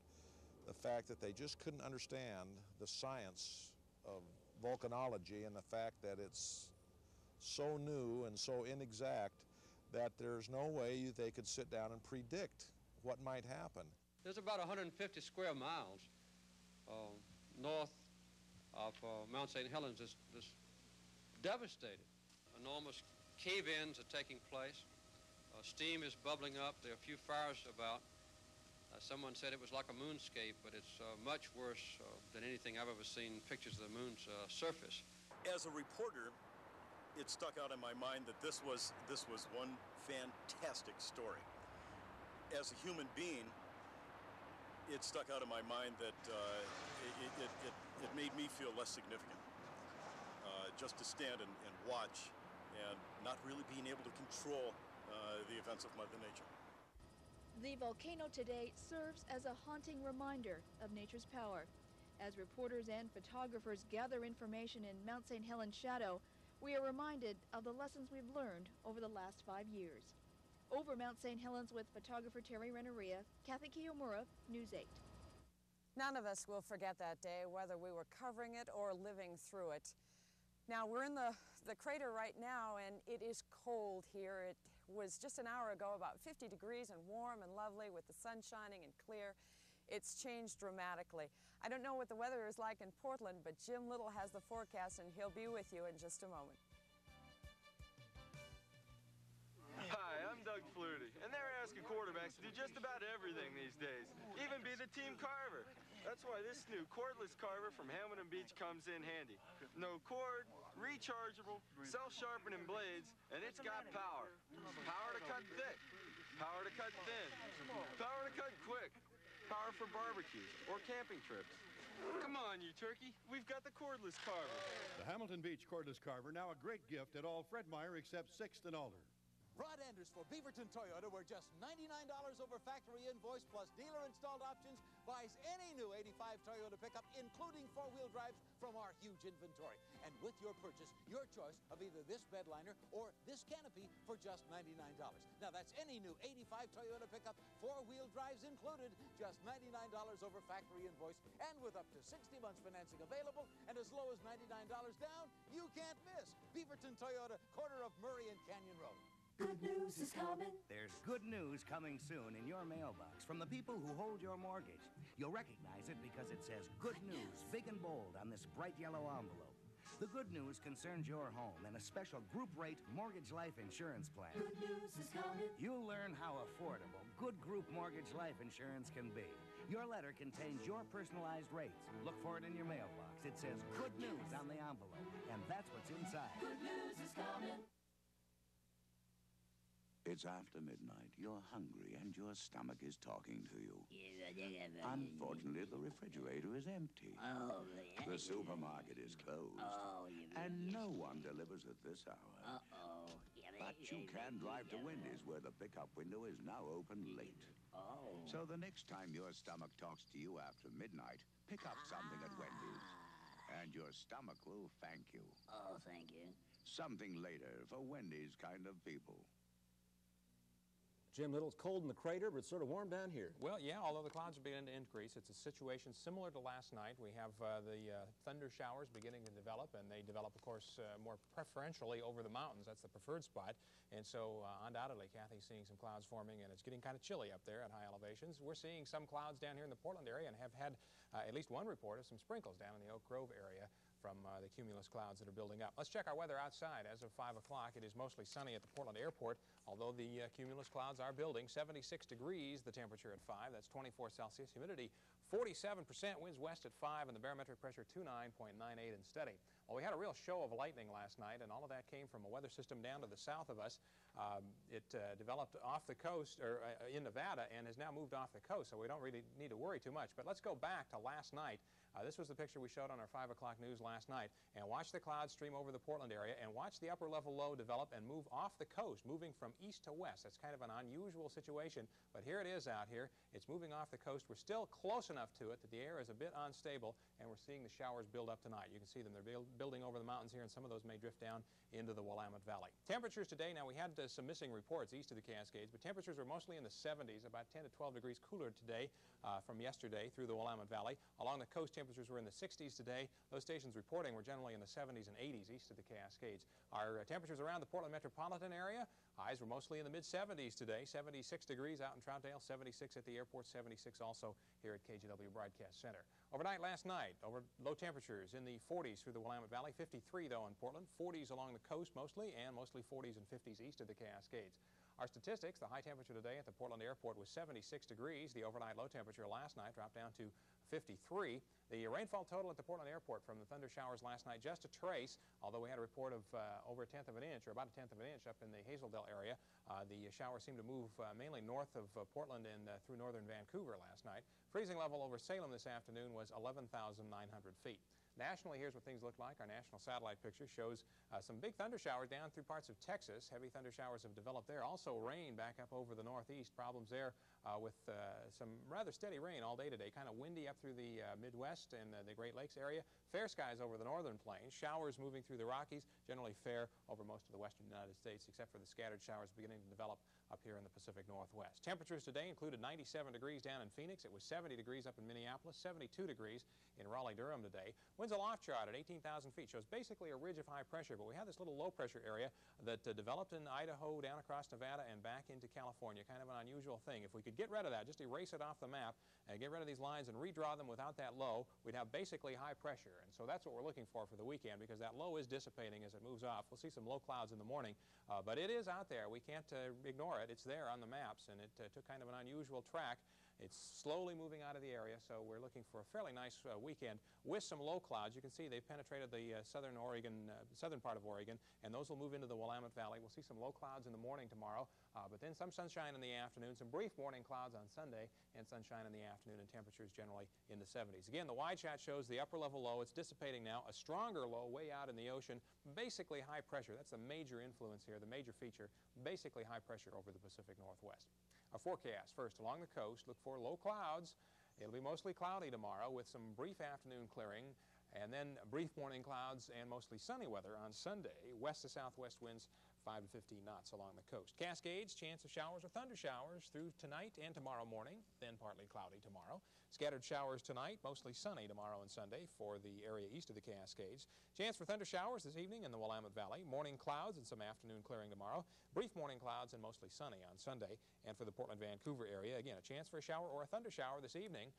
the fact that they just couldn't understand the science of volcanology and the fact that it's so new and so inexact that there's no way they could sit down and predict what might happen. There's about 150 square miles north of Mount St. Helens is devastated. Enormous cave-ins are taking place. Steam is bubbling up. There are a few fires about. Someone said it was like a moonscape, but it's much worse than anything I've ever seen pictures of the moon's surface. As a reporter, it stuck out in my mind that this was one fantastic story. As a human being, it stuck out in my mind that it made me feel less significant. Just to stand and watch and not really being able to control the events of Mother Nature. The volcano today serves as a haunting reminder of nature's power. As reporters and photographers gather information in Mount St. Helens shadow, we are reminded of the lessons we've learned over the last 5 years. Over Mount St. Helens with photographer Terry Renneria, Kathy Kiyomura, News 8. None of us will forget that day, whether we were covering it or living through it. Now, we're in the crater right now, and it is cold here. It was just an hour ago about 50 degrees and warm and lovely with the sun shining and clear. It's changed dramatically. I don't know what the weather is like in Portland, but Jim Little has the forecast, and he'll be with you in just a moment. Hi, I'm Doug Flutie, and they're asking quarterbacks to do just about everything these days, even be the team carver. That's why this new cordless carver from Hamilton Beach comes in handy. No cord, rechargeable, self-sharpening blades, and it's got power. Power to cut thick, power to cut thin, power to cut quick, power for barbecues or camping trips. Come on, you turkey, we've got the cordless carver. The Hamilton Beach cordless carver, now a great gift at all Fred Meyer except 6th and Alder. Rod Anders for Beaverton Toyota, where just $99 over factory invoice plus dealer-installed options buys any new '85 Toyota pickup, including four-wheel drives from our huge inventory. And with your purchase, your choice of either this bedliner or this canopy for just $99. Now, that's any new '85 Toyota pickup, four-wheel drives included, just $99 over factory invoice, and with up to 60 months financing available and as low as $99 down, you can't miss. Beaverton Toyota, corner of Murray and Canyon Road. Good news is coming. There's good news coming soon in your mailbox from the people who hold your mortgage. You'll recognize it because it says good news, big and bold, on this bright yellow envelope. The good news concerns your home and a special group rate mortgage life insurance plan. Good news is coming. You'll learn how affordable good group mortgage life insurance can be. Your letter contains your personalized rates. Look for it in your mailbox. It says good news on the envelope, and that's what's inside. Good news is coming. It's after midnight, you're hungry, and your stomach is talking to you. Unfortunately, the refrigerator is empty. The supermarket is closed. And no one delivers at this hour. But you can drive to Wendy's, where the pickup window is now open late. So the next time your stomach talks to you after midnight, pick up something at Wendy's. And your stomach will thank you. Oh, thank you. Something later for Wendy's kind of people. Jim Little, it's cold in the crater, but it's sort of warm down here. Well, yeah, although the clouds are beginning to increase, it's a situation similar to last night. We have the thunder showers beginning to develop, and they develop, of course, more preferentially over the mountains. That's the preferred spot. And so, undoubtedly, Kathy's seeing some clouds forming, and it's getting kind of chilly up there at high elevations. We're seeing some clouds down here in the Portland area and have had at least one report of some sprinkles down in the Oak Grove area from the cumulus clouds that are building up. Let's check our weather outside. As of 5 o'clock, it is mostly sunny at the Portland airport, although the cumulus clouds are building. 76 degrees, the temperature at 5. That's 24 Celsius. Humidity, 47%. Winds west at 5, and the barometric pressure, 29.98 and steady. Well, we had a real show of lightning last night, and all of that came from a weather system down to the south of us. It developed off the coast, or in Nevada, and has now moved off the coast, so we don't really need to worry too much. But let's go back to last night. This was the picture we showed on our 5 o'clock news last night. And watch the clouds stream over the Portland area, and watch the upper level low develop and move off the coast, moving from east to west. That's kind of an unusual situation, but here it is out here. It's moving off the coast. We're still close enough to it that the air is a bit unstable, and we're seeing the showers build up tonight. You can see them. They're building over the mountains here, and some of those may drift down into the Willamette Valley. Temperatures today, now we had some missing reports east of the Cascades, but temperatures were mostly in the 70s, about 10 to 12 degrees cooler today from yesterday through the Willamette Valley. Along the coast, temperatures were in the 60s today. Those stations reporting were generally in the 70s and 80s east of the Cascades. Our temperatures around the Portland metropolitan area, highs were mostly in the mid-70s today. 76 degrees out in Troutdale, 76 at the airport, 76 also here at KGW Broadcast Center. Overnight last night, low temperatures in the 40s through the Willamette Valley, 53 though in Portland, 40s along the coast mostly, and mostly 40s and 50s east of the Cascades. Our statistics, the high temperature today at the Portland airport was 76 degrees. The overnight low temperature last night dropped down to 53. The rainfall total at the Portland airport from the thunder showers last night, just a trace, although we had a report of over a tenth of an inch, or about a tenth of an inch up in the Hazeldale area. The showers seemed to move mainly north of Portland and through northern Vancouver last night. Freezing level over Salem this afternoon was 11,900 feet. Nationally, here's what things look like. Our national satellite picture shows some big thunder showers down through parts of Texas. Heavy thunder showers have developed there. Also rain back up over the northeast. Problems there with some rather steady rain all day today. Kind of windy up through the Midwest and the Great Lakes area. Fair skies over the northern plains. Showers moving through the Rockies. Generally fair over most of the western United States, except for the scattered showers beginning to develop up here in the Pacific Northwest. Temperatures today included 97 degrees down in Phoenix. It was 70 degrees up in Minneapolis, 72 degrees in Raleigh-Durham today. Winds aloft chart at 18,000 feet shows basically a ridge of high pressure, but we have this little low pressure area that developed in Idaho, down across Nevada, and back into California. Kind of an unusual thing. If we could get rid of that, just erase it off the map and get rid of these lines and redraw them without that low, we'd have basically high pressure. And so that's what we're looking for the weekend, because that low is dissipating as it moves off. We'll see some low clouds in the morning, but it is out there. We can't ignore it. It's there on the maps, and it took kind of an unusual track. It's slowly moving out of the area, so we're looking for a fairly nice weekend with some low clouds. You can see they've penetrated the southern part of Oregon, and those will move into the Willamette Valley. We'll see some low clouds in the morning tomorrow, but then some sunshine in the afternoon, some brief morning clouds on Sunday, and sunshine in the afternoon, and temperatures generally in the 70s. Again, the wide shot shows the upper level low. It's dissipating now. A stronger low way out in the ocean, basically high pressure. That's the major influence here, the major feature, basically high pressure over the Pacific Northwest. Our forecast, first along the coast, look for low clouds. It'll be mostly cloudy tomorrow with some brief afternoon clearing, and then brief morning clouds and mostly sunny weather on Sunday. West to southwest winds 5 to 15 knots along the coast. Cascades, chance of showers or thunder showers through tonight and tomorrow morning, then partly cloudy tomorrow. Scattered showers tonight, mostly sunny tomorrow and Sunday for the area east of the Cascades. Chance for thunder showers this evening in the Willamette Valley. Morning clouds and some afternoon clearing tomorrow. Brief morning clouds and mostly sunny on Sunday. And for the Portland-Vancouver area, again, a chance for a shower or a thunder shower this evening.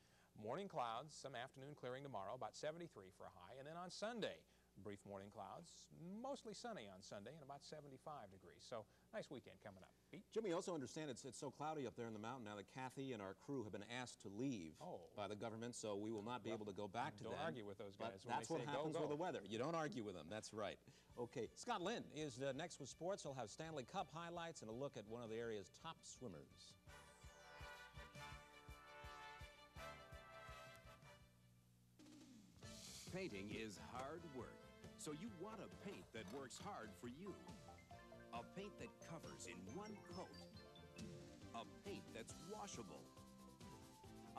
Morning clouds, some afternoon clearing tomorrow, about 73 for a high. And then on Sunday, brief morning clouds, mostly sunny on Sunday, and about 75 degrees. So, nice weekend coming up. Pete? Jimmy, also understand it's so cloudy up there in the mountain now that Kathy and our crew have been asked to leave by the government, so we will not be able to go back to them. Don't argue with those guys. But that's what happens with the weather. You don't argue with them. That's right. Okay, Scott Lynn is next with sports. He'll have Stanley Cup highlights and a look at one of the area's top swimmers. Painting is hard work, so you want a paint that works hard for you. A paint that covers in one coat. A paint that's washable.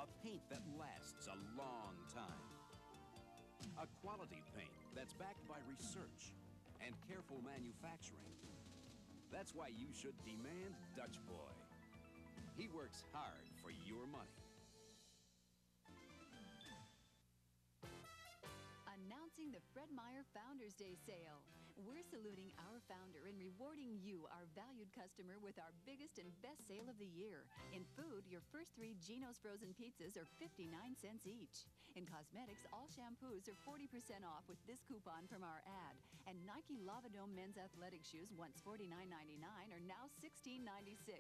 A paint that lasts a long time. A quality paint that's backed by research and careful manufacturing. That's why you should demand Dutch Boy. He works hard for your money. Announcing the Fred Meyer Founders Day sale. We're saluting our founder and rewarding you, our valued customer, with our biggest and best sale of the year. In food, your first 3 Geno's frozen pizzas are 59 cents each. In cosmetics, all shampoos are 40% off with this coupon from our ad. And Nike Lavadome men's athletic shoes, once $49.99, are now $16.96.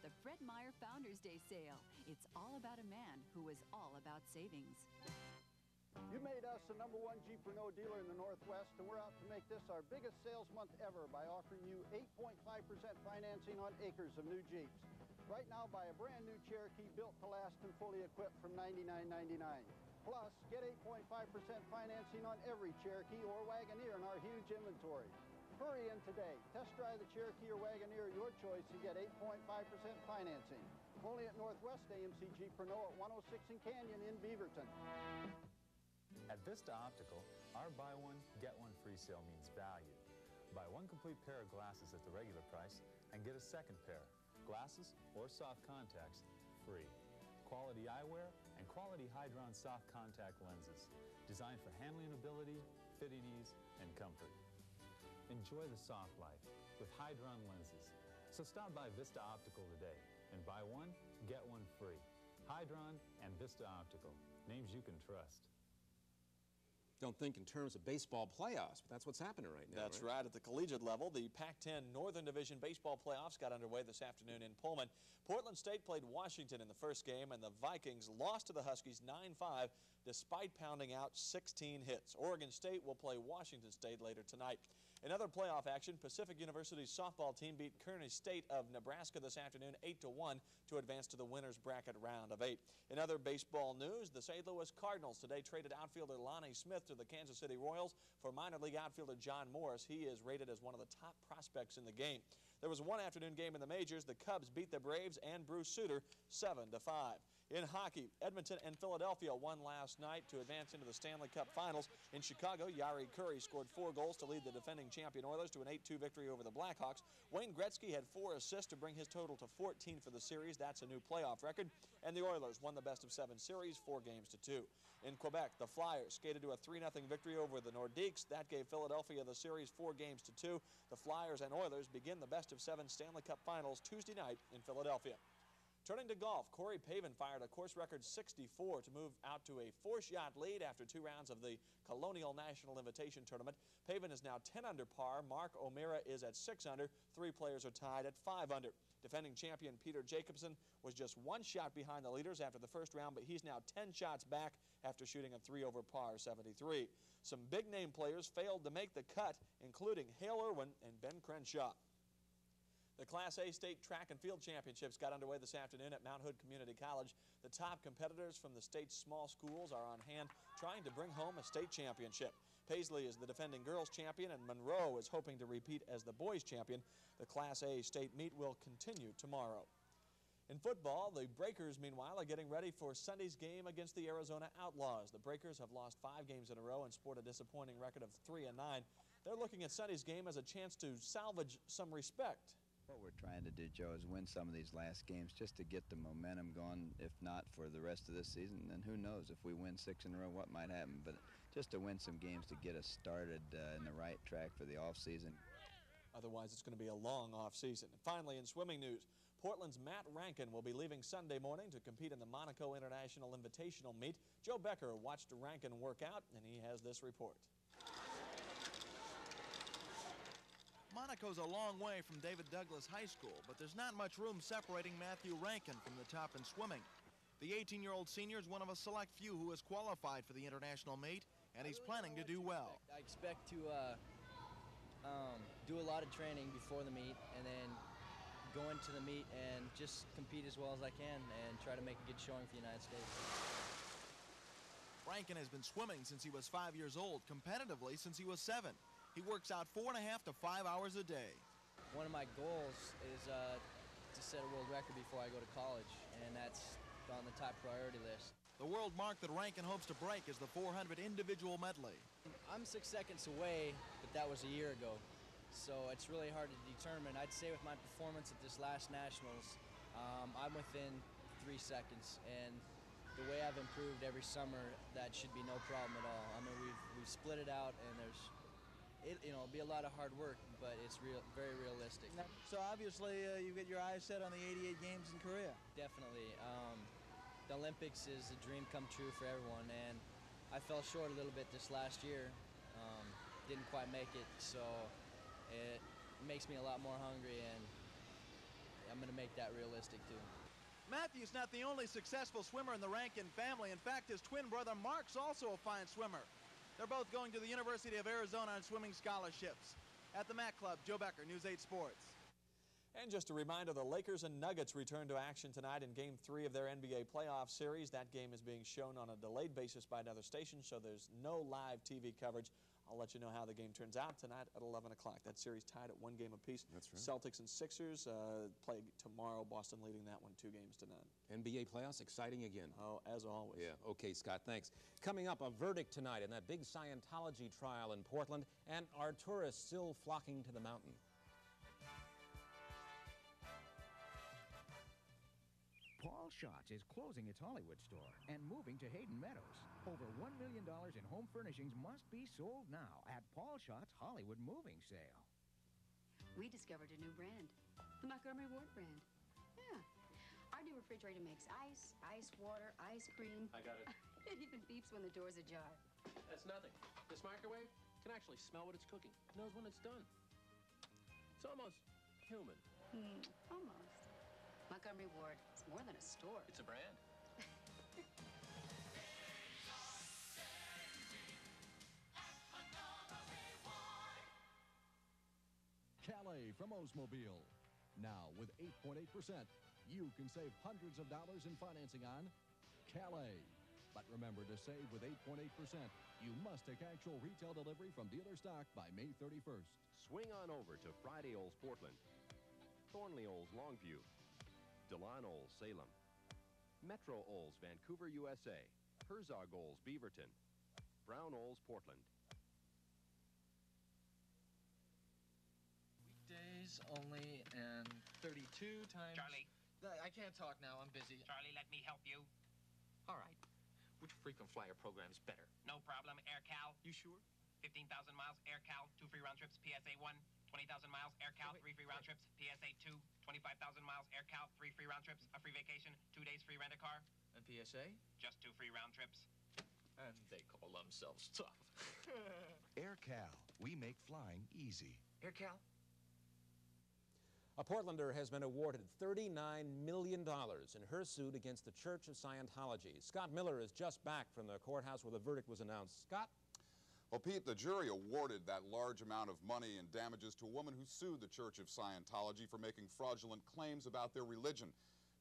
The Fred Meyer Founders Day sale. It's all about a man who is all about savings. You made us the #1 Jeep Renault dealer in the Northwest, and we're out to make this our biggest sales month ever by offering you 8.5% financing on acres of new Jeeps. Right now, buy a brand new Cherokee built to last and fully equipped from $99.99. Plus, get 8.5% financing on every Cherokee or Wagoneer in our huge inventory. Hurry in today. Test drive the Cherokee or Wagoneer, your choice, and get 8.5% financing. Only at Northwest AMC Jeep Renault at 106 and Canyon in Beaverton. At Vista Optical, our buy one, get one free sale means value. Buy one complete pair of glasses at the regular price and get a second pair, glasses or soft contacts, free. Quality eyewear and quality Hydron soft contact lenses, designed for handling ability, fitting ease, and comfort. Enjoy the soft life with Hydron lenses. So stop by Vista Optical today and buy one, get one free. Hydron and Vista Optical, names you can trust. don't think in terms of baseball playoffs, but that's what's happening right now. That's right. At the collegiate level, the Pac-10 Northern Division baseball playoffs got underway this afternoon in Pullman. Portland State played Washington in the first game, and the Vikings lost to the Huskies 9-5 despite pounding out 16 hits. Oregon State will play Washington State later tonight. In other playoff action, Pacific University's softball team beat Kearney State of Nebraska this afternoon 8-1 to advance to the winner's bracket round of 8. In other baseball news, the St. Louis Cardinals today traded outfielder Lonnie Smith to the Kansas City Royals for minor league outfielder John Morris. He is rated as one of the top prospects in the game. There was one afternoon game in the majors. The Cubs beat the Braves and Bruce Sutter 7-5. In hockey, Edmonton and Philadelphia won last night to advance into the Stanley Cup Finals. In Chicago, Jari Kurri scored 4 goals to lead the defending champion Oilers to an 8-2 victory over the Blackhawks. Wayne Gretzky had 4 assists to bring his total to 14 for the series. That's a new playoff record. And the Oilers won the best-of-7 series 4-2. In Quebec, the Flyers skated to a 3-0 victory over the Nordiques. That gave Philadelphia the series 4-2. The Flyers and Oilers begin the best-of-7 Stanley Cup Finals Tuesday night in Philadelphia. Turning to golf, Corey Pavin fired a course record 64 to move out to a 4-shot lead after 2 rounds of the Colonial National Invitation Tournament. Pavin is now 10 under par. Mark O'Meara is at 6 under. 3 players are tied at 5 under. Defending champion Peter Jacobsen was just 1 shot behind the leaders after the first round, but he's now 10 shots back after shooting a 3 over par 73. Some big-name players failed to make the cut, including Hale Irwin and Ben Crenshaw. The Class A State Track and Field Championships got underway this afternoon at Mount Hood Community College. The top competitors from the state's small schools are on hand trying to bring home a state championship. Paisley is the defending girls champion, and Monroe is hoping to repeat as the boys champion. The Class A state meet will continue tomorrow. In football, the Breakers, meanwhile, are getting ready for Sunday's game against the Arizona Outlaws. The Breakers have lost 5 games in a row and sport a disappointing record of 3-9. They're looking at Sunday's game as a chance to salvage some respect. What we're trying to do, Joe, is win some of these last games just to get the momentum going. If not for the rest of this season, then who knows? If we win 6 in a row, what might happen? But just to win some games to get us started in the right track for the off-season. Otherwise, it's going to be a long off-season. And finally, in swimming news, Portland's Matt Rankin will be leaving Sunday morning to compete in the Monaco International Invitational Meet. Joe Becker watched Rankin work out, and he has this report. Monaco's a long way from David Douglas High School, but there's not much room separating Matthew Rankin from the top in swimming. The 18-year-old senior is one of a select few who has qualified for the international meet, and he's planning to do well. I expect to do a lot of training before the meet, and then go into the meet and just compete as well as I can and try to make a good showing for the United States. Rankin has been swimming since he was 5 years old, competitively since he was 7. He works out 4.5 to 5 hours a day. One of my goals is to set a world record before I go to college, and that's on the top priority list. The world mark that Rankin hopes to break is the 400 individual medley. I'm 6 seconds away, but that was a year ago, so it's really hard to determine. I'd say with my performance at this last Nationals, I'm within 3 seconds, and the way I've improved every summer, that should be no problem at all. I mean, we've split it out, and it'll be a lot of hard work, but it's very realistic. So obviously you get your eyes set on the 88 games in Korea. Definitely. The Olympics is a dream come true for everyone, and I fell short a little bit this last year. Didn't quite make it, so it makes me a lot more hungry, and I'm going to make that realistic too. Matthew's not the only successful swimmer in the Rankin family. In fact, his twin brother Mark's also a fine swimmer. They're both going to the University of Arizona on swimming scholarships. At the Mac Club, Joe Becker, News 8 Sports. And just a reminder, the Lakers and Nuggets return to action tonight in Game 3 of their NBA playoff series. That game is being shown on a delayed basis by another station, so there's no live TV coverage. I'll let you know how the game turns out tonight at 11 o'clock. That series tied at 1 game apiece. That's right. Celtics and Sixers play tomorrow. Boston leading that one 2 games to none. NBA playoffs exciting again. Oh, as always. Yeah. Okay, Scott, thanks. Coming up, a verdict tonight in that big Scientology trial in Portland, and are tourists still flocking to the mountain? Paul Schatz is closing its Hollywood store and moving to Hayden Meadows. Over $1 million in home furnishings must be sold now at Paul Schatz Hollywood Moving Sale. We discovered a new brand, the Montgomery Ward brand. Yeah. Our new refrigerator makes ice, water, ice cream. I got it. It even beeps when the door's ajar. That's nothing. This microwave can actually smell what it's cooking. It knows when it's done. It's almost human. Almost. Montgomery Ward. It's more than a store. It's a brand. Calais from Oldsmobile. Now, with 8.8%, you can save hundreds of dollars in financing on Calais. But remember, to save with 8.8%, you must take actual retail delivery from dealer stock by May 31st. Swing on over to Friday Olds Portland, Thornley Olds Longview, DeLon Olds Salem, Metro Olds Vancouver, USA, Herzog Olds Beaverton, Brown Olds Portland. Weekdays only, and 32 times... Charlie. I can't talk now, I'm busy. Charlie, let me help you. All right. Which frequent flyer program is better? No problem, AirCal. You sure? 15,000 miles, AirCal, 2 free round trips, PSA 1. 20,000 miles, AirCal, 3 free round trips, PSA 2. 25,000 miles, AirCal, 3 free round trips, a free vacation, 2 days free rent-a-car. And PSA? Just 2 free round trips. And they call themselves tough. AirCal, we make flying easy. AirCal? A Portlander has been awarded $39 million in her suit against the Church of Scientology. Scott Miller is just back from the courthouse where the verdict was announced. Scott? Well, Pete, the jury awarded that large amount of money in damages to a woman who sued the Church of Scientology for making fraudulent claims about their religion.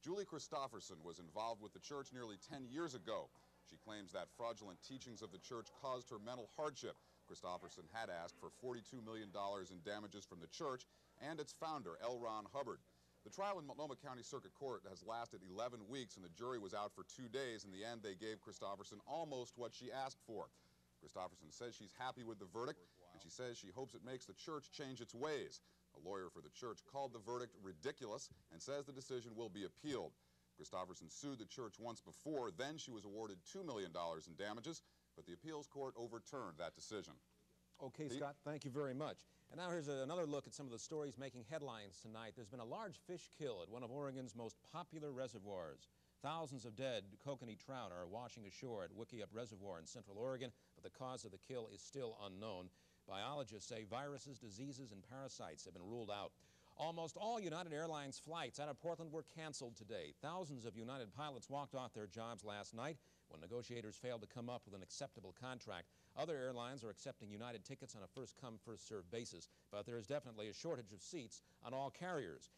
Julie Christofferson was involved with the church nearly 10 years ago. She claims that fraudulent teachings of the church caused her mental hardship. Christofferson had asked for $42 million in damages from the church and its founder, L. Ron Hubbard. The trial in Multnomah County Circuit Court has lasted 11 weeks, and the jury was out for 2 days. In the end, they gave Christofferson almost what she asked for. Christofferson says she's happy with the verdict, and she says she hopes it makes the church change its ways. A lawyer for the church called the verdict ridiculous and says the decision will be appealed. Christofferson sued the church once before. Then she was awarded $2 million in damages, but the appeals court overturned that decision. Okay, Scott, thank you very much. And now here's another look at some of the stories making headlines tonight. There's been a large fish kill at one of Oregon's most popular reservoirs. Thousands of dead kokanee trout are washing ashore at Wickiup Reservoir in Central Oregon, but the cause of the kill is still unknown. Biologists say viruses, diseases, and parasites have been ruled out. Almost all United Airlines flights out of Portland were canceled today. Thousands of United pilots walked off their jobs last night when negotiators failed to come up with an acceptable contract. Other airlines are accepting United tickets on a first-come, first-served basis, but there is definitely a shortage of seats on all carriers.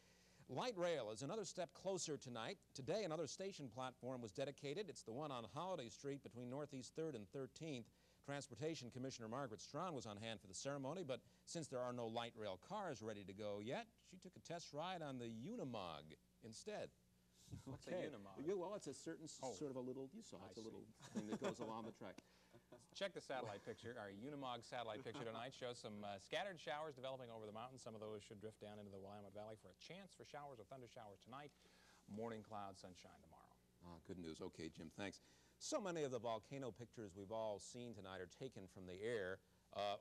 Light rail is another step closer tonight. Today, another station platform was dedicated. It's the one on Holiday Street between Northeast 3rd and 13th. Transportation Commissioner Margaret Strawn was on hand for the ceremony, but since there are no light rail cars ready to go yet, she took a test ride on the Unimog instead. What's a Unimog? Well, it's a certain sort of a little, you saw, it's a little thing that goes along the track. Check the satellite picture. Our Unimog satellite picture tonight shows some scattered showers developing over the mountains. Some of those should drift down into the Willamette Valley for a chance for showers or thunder showers tonight. Morning cloud, sunshine tomorrow. Good news. Okay, Jim, thanks. So many of the volcano pictures we've all seen tonight are taken from the air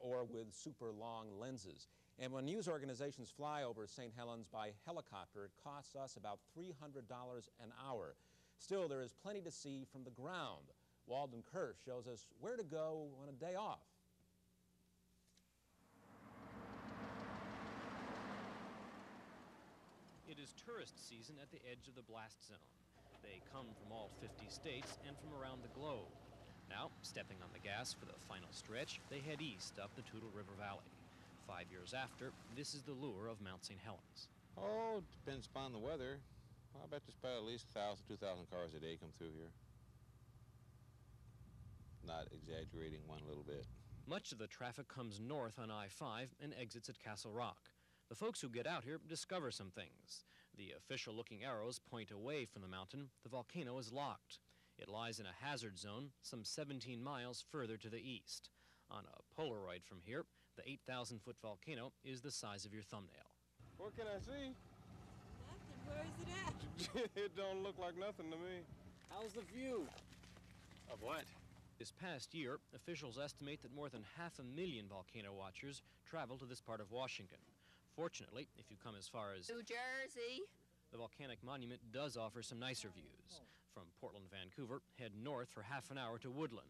or with super long lenses. And when news organizations fly over St. Helens by helicopter, it costs us about $300 an hour. Still, there is plenty to see from the ground. WALDEN KIRSCH shows us where to go on a day off. It is tourist season at the edge of the blast zone. They come from all 50 states and from around the globe. Now, stepping on the gas for the final stretch, they head east up the Toutle River Valley. 5 years after, this is the lure of Mount St. Helens. Oh, it depends upon the weather. I bet there's probably at least 1,000, 2,000 cars a day come through here. Not exaggerating one little bit. Much of the traffic comes north on I-5 and exits at Castle Rock. The folks who get out here discover some things. The official-looking arrows point away from the mountain. The volcano is locked. It lies in a hazard zone some 17 miles further to the east. On a Polaroid from here, the 8,000-foot volcano is the size of your thumbnail. What can I see? Nothing. Where is it at? It don't look like nothing to me. How's the view? Of what? This past year, officials estimate that more than 500,000 volcano watchers travel to this part of Washington. Fortunately, if you come as far as New Jersey, the volcanic monument does offer some nicer views. From Portland, Vancouver, head north for half an hour to Woodland.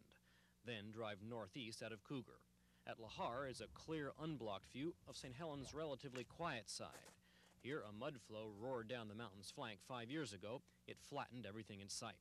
then drive northeast out of Cougar. At Lahar is a clear, unblocked view of St. Helens' relatively quiet side. Here, a mud flow roared down the mountain's flank 5 years ago. It flattened everything in sight.